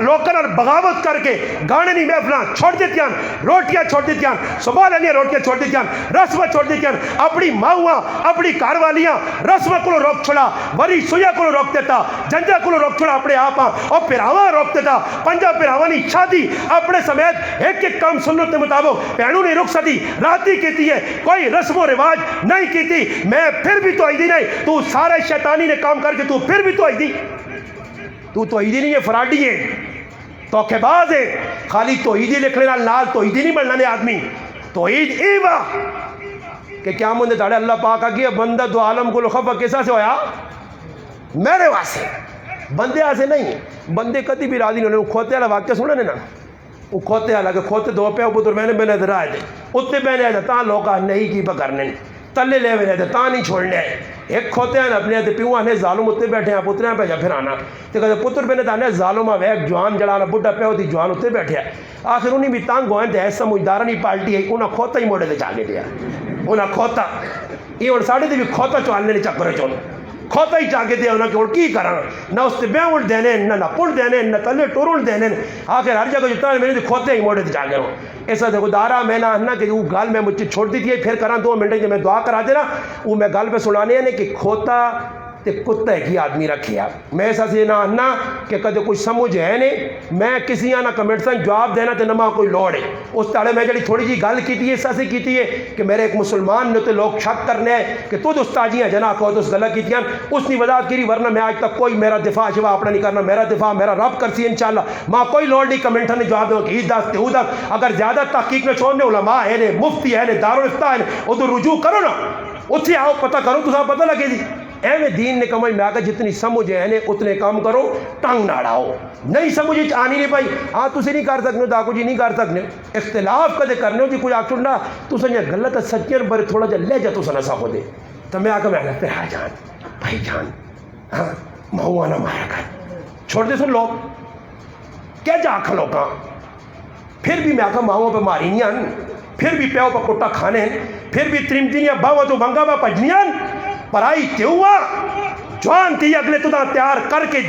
لوکر بغاوت کر کے گانے نہیں محفلاں چھوڑ دیتی ہیں روٹیاں چھوڑ دیتی ہیں صبح لینی روٹیاں چھوڑ دیتی ہیں رسمہ چھوڑ دیتی ہیں اپنی ماؤں اپنی کاروالیاں رسمہ کو روک چھوڑا وری سویا کو روک دیتا جنجا کو روک چھوڑا اپنے آپ اور پھراواں روک دیتا پنجا پھراوانی شادی اپنے سمیت ایک ایک کام سنت کے مطابق پہنوں نہیں رک سکتی راتی کیتی ہے کوئی رسم و رواج نہیں کیتی میں پھر بھی توحیدی نہیں تو سارے شیطانی نے کام کر کے تو پھر بھی توحیدی تو توحیدی نہیں ہے فراڈی ہے توکے باز ہے خالی توحیدی لکھ لینا لال توحیدی نہیں بننا نے آدمی توحید ایوا کہ کیا مندے تاڑے اللہ پاک آگیا بندہ دو عالم کو لخفہ کیسا سے ہویا میرے واسے بندے آسے نہیں بندے کتی بھی راضی نہیں ہونے کھوتے والا واقعہ سنا نا وہ کھوتے والا کہ کھوتے دو پہ پتر میں نے نظر آئے تھے اتنے میں نے تاں لوکا نہیں کی پکڑنے تلے لے ہوئے تھے تاں نہیں چھوڑنے ایک کھوتے ہیں اپنے تے پیوں آنے ظالم اتنے بیٹھے ہیں پتریں پہ جا پھر آنا تے کہتے پتر پہ نے تانے ظالمہ ویک جوان جڑانا بڑھا پہ ہوتی جوان اتنے بیٹھے ہیں آخر انہیں بھی تانگ گوئیں تھے ایسا مجدارہ نہیں پالٹی ہے انہاں کھوتا ہی موڑے تھے چاہے دیا انہاں کھوتا یہ اور ساڑھے تھے بھی کھوتا چوالنے نہیں چکرے چون کھوتا ہی چاہے دیا انہاں کہ اور کی کرنا نہ اس تے بیاؤں دینے نہ پڑھ دینے نہ تلے ٹورن دینے آخر ہر جگہ جتا ہے میں نے کھوتے ہی موڑے تھے چاہے ہوں ایسا دیکھو دارا میں نہ کہ وہ گال میں مجھے چھوڑ دی تھی پھر کراں 2 منٹ میں دعا کرا دینا وہ میں گال پہ سنانے ہیں کہ کھوتا تے کتے کی آدمی رکھی آپ میں ایسا سے نہ کہ کدے کوئی سمجھ ہے نہیں میں کسی نہ کمنٹ سے جواب دینا تے نہ ماں کوئی لوڑ ہے اس تاڑے میں جڑی تھوڑی جی گل کیتی ہے ایسا سے کیتی ہے کہ میرے ایک مسلمان نے تو لوگ شک کرنے ہیں کہ تو استاجیاں جنا کو تو اس غلط کیتی ہیں اس نے وضاحت کری ورنہ میں آج تک کوئی میرا دفاع شوا اپنا نہیں کرنا میرا دفاع میرا رب کرسی انشاءاللہ ماں کوئی لوڑ نہیں کمنٹ نے جواب دوں کہ عیدہ تہودہ اگر زیادہ تحقیق میں چھوڑنے علماء ہے نے مفتی ہے نے دارالفتہ ہے ادھر رجوع کرو نا اتھے آؤ پتہ کرو تو پتہ لگے دی اے دین نے کمج میں آگا جتنی سمجھ ہے اتنے کام کرو ٹنگ نہ اڑاؤ نہیں سمجھ آنی نہیں پائی ہاں تسی نہیں کر سکنے داکو جی نہیں کر سکنے اختلاف کدے کرنے ہو جی کوئی آکھ چھوڑنا تو سنیا غلط ہے سچیر بر تھوڑا جا لے جا تو سنا سا ہو دے تو میں آگا میں آگا پہ جان بھائی جان ہاں مہوانا مارا کر چھوڑ دے سن لوگ کیا جا آکھا لوگاں پھر بھی میں آگا ماہوں پہ مارینیاں پھر بھی پیو پہ کٹا کھانے پھر بھی ترمتینیاں باوا تو بنگا با پجنیاں پرائی تیوہ جوان تھی اگلے تو تیار کر کے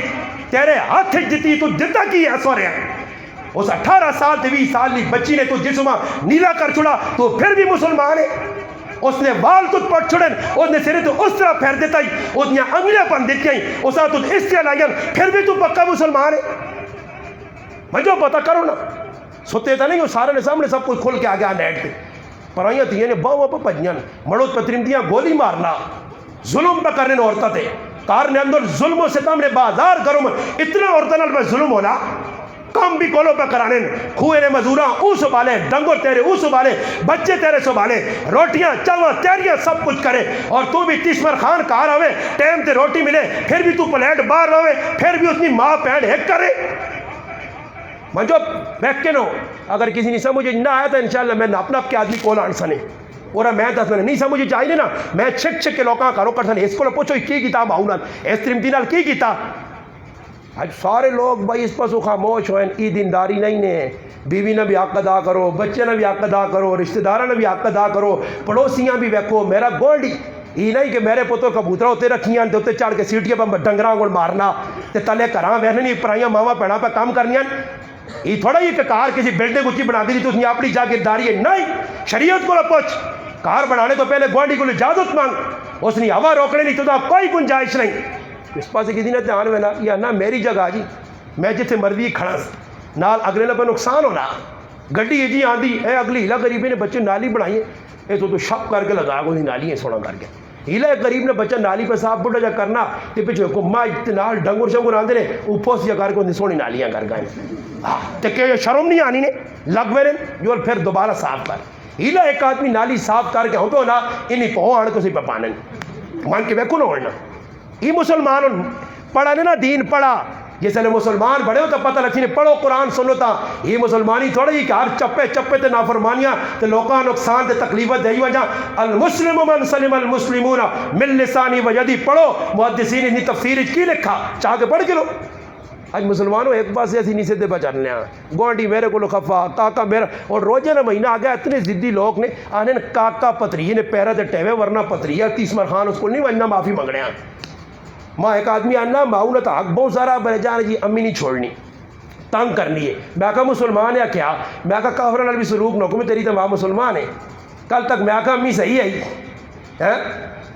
تیرے ہاتھ جتی تو جدہ کی ہے سورے اس 18 سال 20 سال لی بچی نے تو جسمہ نیلا کر چھڑا تو پھر بھی مسلمان ہے اس نے وال تجھ پڑ چھڑن اس نے سرے تو اس طرح پھیر دیتا ہی اس نے انگلیاں پن دیتی ہیں اس نے تجھ اس طرح لائیں پھر بھی تو پکا مسلمان ہے مجھو پتہ کرو نا ستے تھا نہیں وہ سارے نے سامنے سب کچھ کھل کے آگیا نیٹ پہ پرائیاں تھی یعنی باؤں پہ پجنیاں مڑوت پہ ترمدیاں گولی مارنا ظلم پہ کرنے عورتہ تھے کار نے اندر ظلم و ستم نے بازار گرم اتنا عورتوں پہ ظلم ہونا کام بھی کولوں پہ کرانے کھوئے نے مزوراں او سبالے ڈنگر تیرے او سبالے بچے تیرے سبالے روٹیاں چاواں تیریاں سب کچھ کرے اور تو بھی تیسمر خان کار آوے ٹائم تے روٹی ملے پھر بھی تو پلیٹ باہر روے پھر بھی اتنی ماں پینڈ ہیک کرے منجو بیک کے نو اگر کسی نہیں سمجھے نہ آیا تو انشاءاللہ میں اپنا آپ کے آدمی کول آن سنے اور میں دس میں نہیں سمجھے چاہیے نا میں چھک چھک کے لوکاں کرو کر سنے اس کو پوچھو کی کتاب آؤں اس ترمتی نال کی کیتا آج سارے لوگ بھائی اس پاسو خاموش ہوئے، ای دینداری نہیں نے، بیوی نے بھی حق ادا کرو، بچے نے بھی حق ادا کرو، رشتہ داراں نے بھی حق ادا کرو، پڑوسیاں بھی ویکھو، میرا گولڈی یہ نہیں کہ میرے پتر کبوتر اتنے رکھیاں تے اتنے چڑھ کے سیٹیاں پہ ڈنگراں کو مارنا تے تلے گھراں وہنے پرائیاں ماواں بھیڑاں پہ کام کرنیاں، یہ تھوڑا ہی کہ کار کسی بلڈنگ اچھی بنا دی تھی اپنی جاگیرداری ہے، نہیں، شریعت کو پوچھ، کار بنانے تو پہلے گوانڈی کو اجازت مانگ، اس نے ہوا روکنے نہیں تو کوئی گنجائش نہیں، اس پاس کسی نے دھیان میں نہ یا نہ میری جگہ جی میں جتنے مرضی کھڑا نال اگلے نے پہ نقصان ہونا، گڈی یہ جی آندھی اے اگلی ہلا غریبی نے بچے نالی بنائی ہے، یہ تو شپ کر کے لگا کو نالی ہے سونا کر کے ہیلا غریب نے بچہ نالی پہ صاحب بڑھا جا کرنا تے پیچھے کو ماں نال ڈنگر شنگر آندے نے اوپر سے کر کے سونی نالیاں کر گئے تے کہ شرم نہیں آنی نے لگ وے جو پھر دوبارہ صاف کر ہیلا ایک آدمی نالی صاف کر کے ہوں تو نا انہیں پہو آنے تو سی پہ پانے مان کے بیکو نہ ہونا یہ مسلمان پڑھا نے نا دین پڑھا جس نے مسلمان بڑے ہو تو پتہ لگی نے پڑھو قرآن سنو تا یہ مسلمانی تھوڑا ہی کہ ہر چپے چپے تے نافرمانیاں تے لوکاں نقصان تے تکلیفت دئی وجہ المسلم من سلم المسلمون من لسانی و یدی پڑھو محدثین نے تفسیر کی لکھا چاہ کے پڑھ کے لو آج مسلمانوں ایک پاس ایسی نہیں سدھے بچ رہے ہیں گوانڈی میرے کو خفا کاکا میرا اور روزہ نہ مہینہ آ گیا اتنے ضدی لوگ نے آنے کاکا پتری نے پیرا تے ٹیوے ورنہ پتری ہے تیسمر خان اس کو نہیں ورنہ معافی منگ رہے ہیں ماں ایک آدمی آنا ماؤں نے تو حق بہت سارا بڑے جانا جی امی نہیں چھوڑنی تنگ کرنی ہے میں کہا مسلمان ہے کیا میں کہا کافران علی سلوک نہ میں تیری تو ماں مسلمان ہے کل تک میں کہا امی صحیح ہے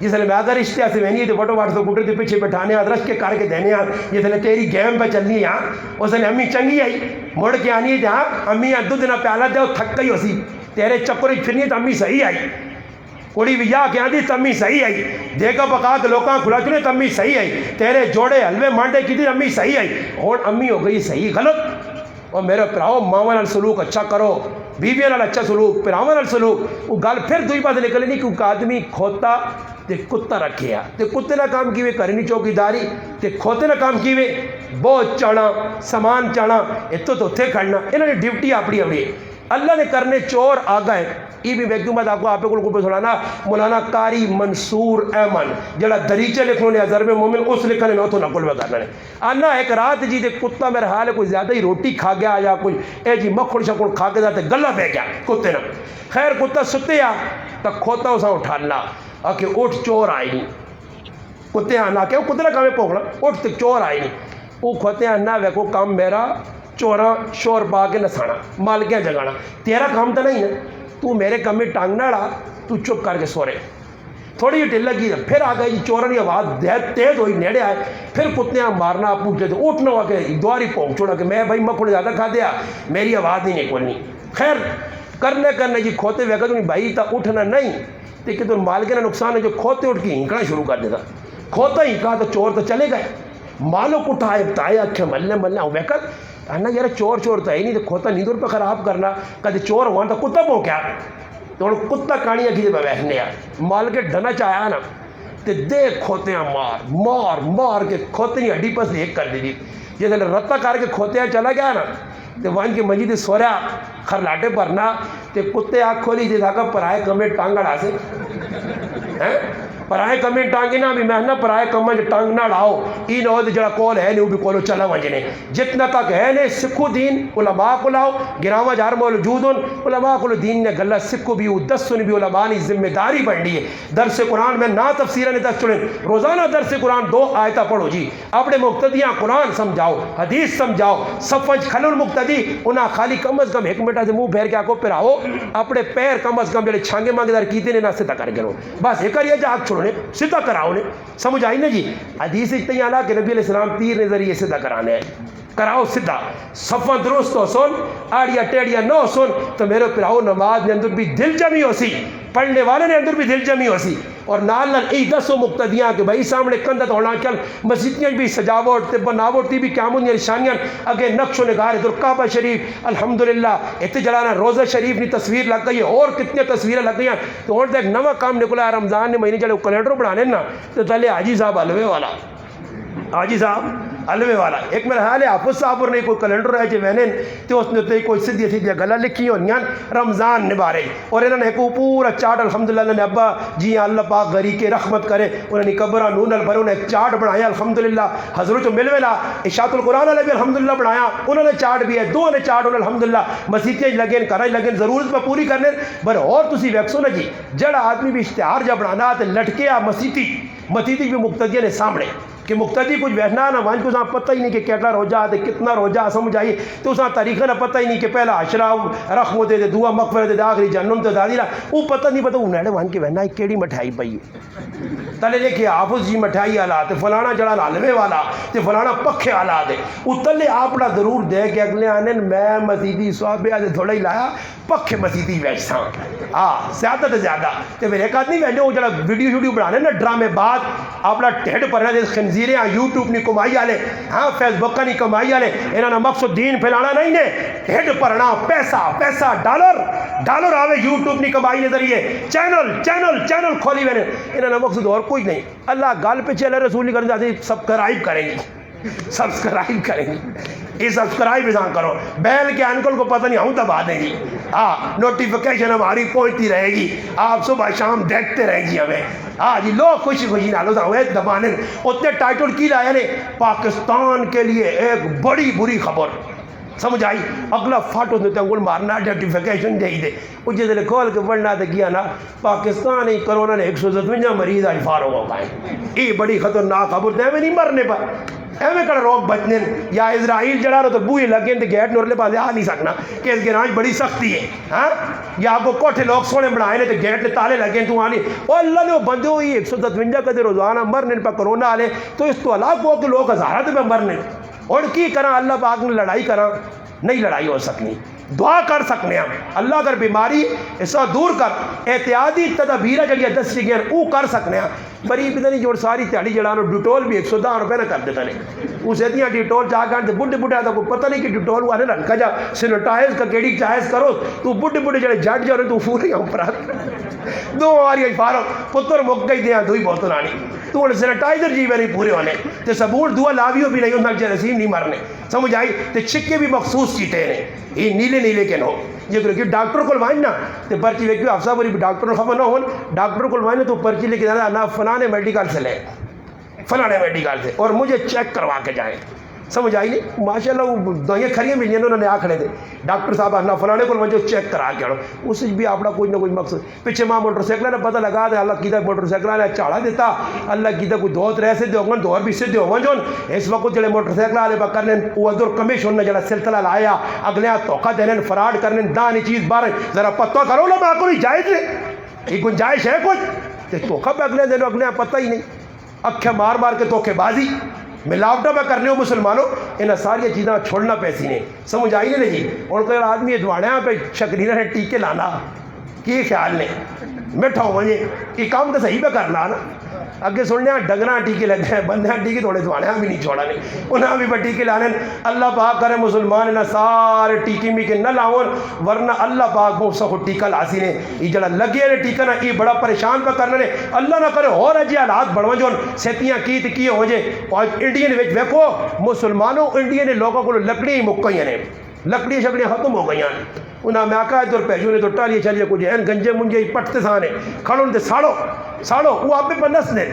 جس نے میں کہا رشتے سے میں نہیں تو فوٹو واٹس کٹر کے پیچھے بٹھانے رش کے کر کے دینے جس نے تیری گیم پہ چلنی ہے اس نے امی چنگی آئی مڑ کے آنی ہے جہاں امی دودھ نہ پیالہ دے تھک گئی اسی تیرے چکر پھرنی ہے تو امی صحیح آئی کڑی بھی یا کہ آدھی تمی صحیح آئی دیکھا پکا کے لوکاں کھلا چنے تمی صحیح آئی تیرے جوڑے حلوے مانڈے کی تھی امی صحیح آئی اور امی ہو گئی صحیح غلط اور میرے پراؤ ماوا نال سلوک اچھا کرو بیوی نال اچھا سلوک پراواں نال سلوک وہ گل پھر دوئی بات نکلے نہیں کیونکہ آدمی کھوتا تے کتا رکھیا تے کتے نہ کام کیوے کرنی چوکی داری تے کھوتے نہ کام کیوے بہت چانا سامان چانا اتو تو اتھے کھڑنا انہوں نے ڈیوٹی اپنی اپنی اللہ نے کرنے چور آ گئے یہ بھی ویکیومت آپ کو آپ کو پہ سنانا مولانا قاری منصور احمد جڑا دریچے لکھنوں نے ضرب مومن اس لکھنے میں اتوں نقل میں کرنا ہے آنا ایک رات جی دے کتا میرے حال ہے کوئی زیادہ ہی روٹی کھا گیا یا کوئی اے جی مکھن شکن کھا کے جاتے گلا بہ گیا کتے نے خیر کتا ستے آ تو کھوتا اسا اٹھانا آ کہ اٹھ چور آئی نہیں کتے آنا کہ وہ کتے نہ کامیں پوکھنا اٹھ تو چور آئی نہیں وہ کھوتے آنا ویکو کام میرا چوراں شور پا کے نسانا مالکیاں جگانا تیرا کام تو نہیں ہے تو میرے کم میں ٹانگ نہ ڈا تو چپ کر کے سو رہے تھوڑی ڈھل لگی پھر آ گئی چورن کی آواز تیز ہوئی نیڑے آئے پھر کتیاں مارنا پوچھتے تو اٹھنا ہوا کہ دواری پونک چھوڑا کہ میں بھائی مکھن زیادہ کھا دیا میری آواز نہیں نکلنی خیر کرنے جی کھوتے ویکا تو بھائی تا اٹھنا نہیں تو کہ تو مالک نے نقصان ہے جو کھوتے اٹھ کے ہینکنا شروع کر دیتا کھوتا ہینکا تو چور تو چلے گئے مالک اٹھائے بتائے اکھے ملنے ویکا آنا یار چور تو ہے نہیں تو کھوتا نیندر پہ خراب کرنا کدے چور ہوا تو کتا پو کیا تو کتا کہانی اکھی پہ بیٹھنے مال کے ڈنا چاہیا نا تو دیکھ کھوتیاں مار کے کھوتے نہیں ہڈی پس ایک کر دی تھی جیسے رتا کر کے کھوتیاں چلا گیا نا تو وہاں کی مجید سوریا خرلاٹے پرنا تو کتے آنکھ کھولی تھی تھا پرائے کمے ٹانگڑا سے پرائے کمے ٹانگی نہ بھی میں نہ پرائے کمے ٹانگ نہ ڈاؤ ای نہ ہو تو جڑا کول ہے نہیں وہ بھی کولو چلا وجنے جتنا تک ہے نے سکھو دین علماء کو لاؤ گراما جار موجود علماء کو دین نے گلا سکھو بھی دس سن بھی علماء کی ذمہ داری بن لی ہے درس قرآن میں نہ تفسیر نے دس چڑھیں روزانہ درس قرآن 2 آیتہ پڑھو جی اپنے مقتدیاں قرآن سمجھاؤ حدیث سمجھاؤ صفنج کھل المقتدی انہاں خالی کم از کم 1 منٹ سے منہ پھیر کے آکو پھراؤ اپنے پیر کم از کم جڑے چھانگے مانگے دار کیتے نے نہ سیدھا کر کے بس ایک یہ جاگ چھوڑنے سیدھا کراؤ نے سمجھ آئی نا جی حدیث اتنی آنا کہ نبی علیہ السلام تیر نے ذریعے سیدھا کرانے ہیں کراؤ سیدھا صفا درست ہو سن آڑیا ٹیڑیا نہ ہو سن تو میرے پراؤ نماز نے اندر بھی دل جمی ہو سی پڑھنے والے نے اندر بھی دل جمی ہو سی اور نال نال ای دسو مقتدیاں کہ بھائی سامنے کندت ہونا کل مسجدیاں بھی سجاوٹ تے بناوٹ تی بھی قیامت نشانیاں اگے نقش و نگار در کعبہ شریف الحمدللہ اتنے جلانا روزہ شریف کی تصویر لگ گئی ہے اور کتنی تصویریں لگ گئی ہیں تو اور ایک نواں کام نکلا ہے رمضان نے مہینے چلے کیلنڈر بنانے نا تو پہلے حاجی صاحب حلوے والا حاجی صاحب حلوے والا ایک میرا خیال ہے حافظ صاحب اور نے کوئی کیلنڈر ہے جو وینن تو اس نے کوئی سیدھی سیدھی گلا لکھی ہونی رمضان نبارے اور انہوں نے کو پورا چارٹ الحمدللہ انہوں نے ابا جی اللہ پاک غریب کے رحمت کرے انہوں نے قبرہ نون البر انہوں نے ایک چارٹ بنایا الحمدللہ حضرت جو مل ویلا اشاعت القرآن والے بھی الحمدللہ بنایا انہوں نے چارٹ بھی ہے دو نے چارٹ انہوں نے الحمدللہ مسیتیں لگے کرائی لگے ضرورت پہ پوری کرنے بر اور تسی ویکسو نا جی جڑا آدمی بھی اشتہار جب بنانا تے لٹکیا مسیتی بھی مقتدیہ نے سامنے کہ مقتدی کچھ بیٹھنا نہ وہاں کو اساں پتہ ہی نہیں کہ کیٹا روجہ ہے کتنا روجہ سمجھ آئیے تو اساں تاریخ نہ پتہ ہی نہیں کہ پہلا عشرہ رحمت دے دعا مغفرت دے آخری جہنم تے دادی وہ پتہ نہیں پتہ انہوں نے وہاں کے بہنا کیڑی مٹھائی پئی ہے تلے لکھے حافظ جی مٹھائی والا تے فلانا جڑا حلوے والا تے فلانا پکھے والا دے وہ تلے اپنا ضرور دے کے اگلے آنے میں مسیدی صاحب دے تھوڑا ہی لایا پکھے مسیدی بیٹھساں ہاں زیادہ تے زیادہ تے میرے ایک آدمی بیٹھے وہ جڑا ویڈیو بنانے نا ڈرامے بعد اپنا ٹھڈ پرنا دے خنزیریں یوٹیوب نہیں کمائی والے ہاں فیس بک کا نہیں کمائی والے انہوں نے مقصد دین پھیلانا نہیں نے ٹھڈ پرنا پیسہ ڈالر آوے یوٹیوب نہیں کمائی نے ذریعے چینل کھولی ہوئے انہوں نے مقصد اور کوئی نہیں اللہ گل پہ چلے رسول نہیں کرنا چاہتے سبسکرائب کریں گی یہ سبسکرائب اساں کرو بیل کے انکل کو پتہ نہیں ہوں دبا دیں گی ہاں نوٹیفیکیشن ہماری پہنچتی رہے گی آپ صبح شام دیکھتے رہیں گی ہمیں ہاں جی لوگ خوشی نالو دبانے اتنے ٹائٹل کی لایا نے پاکستان کے لیے ایک بڑی بری خبر سمجھ آئی اگلا فاٹو دیتے انگل مارنا نوٹیفیکیشن دے دے وہ جیسے کھول کے پڑھنا تو کیا نا پاکستان ہی کرونا نے 157 مریض آج فارغ ہو گئے یہ بڑی خطرناک خبر تے میں نہیں مرنے پر ایویں کڑا روک بچنے یا اسرائیل جڑا رہا تو بوئے لگے تو گیٹ نورلے پاس آ نہیں سکنا کہ اس گراج بڑی سختی ہے ہاں یا آپ کو کوٹھے لوگ سونے بنائے تو گیٹ نے تالے لگے تو آنے وہ اللہ نے بندے ہوئی 157 کا روزانہ مرنے پر کرونا آلے تو اس تو علاق ہو کہ لوگ ہزارت پہ مرنے اور کی کرا اللہ پاک نے لڑائی کرا نہیں لڑائی ہو سکنی دعا کر سکنے ہم اللہ اگر بیماری ایسا دور کر احتیاطی تدابیر جڑی دس گیا وہ کر سکنے ہم بری پتہ نہیں جوڑ ساری تیاری جڑانو ڈیٹول بھی 110 روپے نہ کر دیتا نہیں اس اتنی ڈیٹول چاہ کر بڈھے آتا کوئی پتہ نہیں کہ ڈیٹول ہوا نے رکھا جا سینیٹائز کا کیڑی چائز کرو تو بڈھے جڑے جٹ جا رہے تو پورے اوپر دو ہماری فارو پتر مک گئی دیا دوئی بوتل آنی تو انہیں سینیٹائزر جی میں نہیں پورے ہونے تے صابون دعا لاویو بھی نہیں ہوتا جراثیم نہیں مرنے سمجھ آئی تے چھکے بھی مخصوص چیٹے نے یہ نیلے کے نو یہ کہ ڈاکٹر کو لوائیں نا تو پرچی لے کے افسا بری ڈاکٹر خبر نہ ہون ڈاکٹر کو لوائیں تو پرچی لے کے جانا نہ فلانے میڈیکل سے لے فلانے میڈیکل سے اور مجھے چیک کروا کے جائیں سمجھ آئی نہیں ماشاء اللہ وہ دوائیں کھڑیاں ملی انہوں نے آ کھڑے تھے ڈاکٹر صاحب نہ فلانے کو مجھے چیک کرا کے آڑو اس بھی اپنا کوئی نہ کوئی مقصد پیچھے ماں موٹر سائیکل نے پتہ لگا دے اللہ کیتا موٹر سائیکل نے چاڑا دیتا اللہ کیتا کوئی دوت رہ سے دے دور بھی سے دے جون اس وقت جڑے موٹر سائیکل والے با کرنے وہ ادھر کمیشن نے جڑا سلسلہ لایا اگلے دھوکہ دینے فراڈ کرنے دانی چیز بار ذرا پتہ کرو نا باقی کوئی جائز ہے یہ گنجائش ہے کچھ تے دھوکہ پہ اگلے دنوں اگلے پتہ ہی نہیں اکھیں مار کے دھوکے بازی ملاوٹہ پہ کرنے ہو مسلمانوں انہیں ساری چیزیں چھوڑنا پیسی نے سمجھ آئی نہیں جی اور کوئی آدمی دواڑیاں پہ شکرینا نے ٹیکے لانا کی خیال نے میٹھا ہو مجھے یہ کام تو صحیح پہ کرنا نا اگے سننے ڈنگرا ٹیکے لگے ہیں بندے ٹیکے تھوڑے دواڑیاں بھی نہیں چھوڑا نہیں انہیں بھی ٹیکے لانے اللہ پاک کرے مسلمان انہیں سارے ٹیکے میں کے نہ لاؤن ورنہ اللہ پاک کو سخت ٹیکہ لاسی نے یہ جڑا لگے نے ٹیکہ نا یہ بڑا پریشان پہ کرنے نے اللہ نہ کرے اور جی حالات بڑھو جو سیتیاں کی ہو جے اور انڈین ویچ ویکو مسلمانوں انڈین نے لوگوں کو لکڑی مکئی نے لکڑی شکڑیاں ختم ہو گئی ہیں انہیں میں آکا ادھر پیجو نے تو ٹالیے چلیے کچھ این گنجے منجے پٹتے سانے کھڑوں تے ساڑو وہ آپ پہ نس دے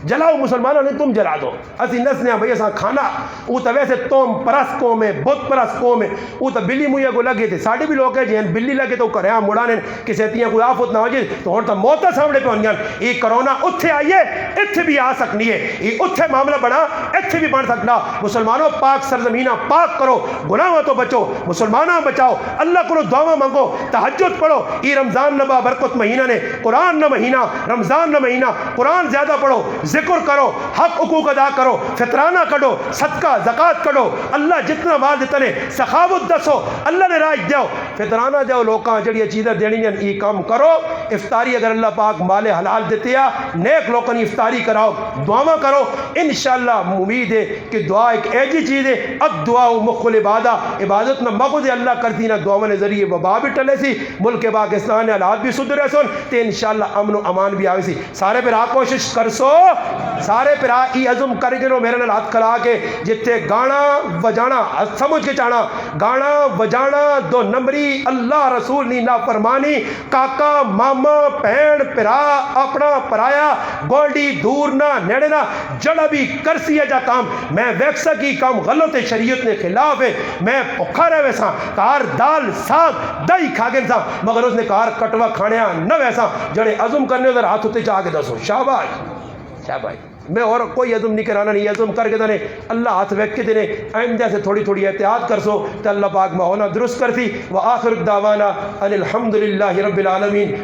جلاؤ مسلمانوں نے تم جلا دو اسی نسنے بھئی اساں کھانا وہ تو ویسے توم پرست قوم ہے بت پرست قوم ہے وہ تو بلی مویا کو لگے تھے ساڑھے بھی لوگ ہیں جہاں بلی لگے تو کرے ہاں مڑانے کسی تیاں کوئی آفت نہ ہو جائے تو ہوں تو موتا سامنے پہ ہونیاں یہ کرونا اتھے آئیے اتھے بھی آ سکنی ہے یہ اتھے معاملہ بنا اتھے بھی بن سکنا مسلمانوں پاک سرزمینہ پاک کرو گناہ تو بچو مسلمانوں بچاؤ اللہ کو دعا مانگو تہجد پڑھو یہ رمضان نہ برکت مہینہ نے قرآن نہ مہینہ رمضان نہ مہینہ قرآن زیادہ پڑھو ذکر کرو حق حقوق ادا کرو فطرانہ کڈو صدقہ زکات کڈو اللہ جتنا مال دیتا نے سخاوت دسو اللہ نے راج دیو فطرانہ دیو لوکاں جڑی چیزیں دینی ہیں یہ کام کرو افطاری اگر اللہ پاک مال حلال دیتے ہیں نیک لوگوں نے افطاری کراؤ دعا کرو انشاءاللہ امید ہے کہ دعا ایک ایسی چیز ہے اب دعا مخ العبادہ عبادت نہ مغز اللہ کرتی نہ دعا نے ذریعے وبا بھی ٹلے سی ملک پاکستان حالات بھی سدھرے سن تے انشاءاللہ امن و امان بھی آوے سی سارے پھر آپ کوشش کر سو سارے پھرا ای عزم کر کے میرے نال ہاتھ کھلا کے جتے گانا وجانا سمجھ کے چانا گانا وجانا دو نمبری اللہ رسول نی نافرمانی کاکا ماما بہن پھرا اپنا پرایا گوڈی دور نہ نیڑے نہ جڑا بھی کرسی ہے جا کام میں ویکسا کی کام غلط شریعت نے خلاف ہے میں بھوکا رہے ویسا کار دال ساگ دہی کھا گئے سا مگر اس نے کار کٹوا کھانے نہ ویسا جڑے عزم کرنے ادھر ہاتھ ہوتے چاہ کے دسو شاباش شاباش میں اور کوئی عزم نہیں کرانا نہیں عزم کر کے دینے اللہ ہاتھ ویک کے دینے آئندہ سے تھوڑی تھوڑی احتیاط کر سو تو اللہ پاک ماحول درست کرتی وآخر دعوانا ان الحمدللہ رب العالمین.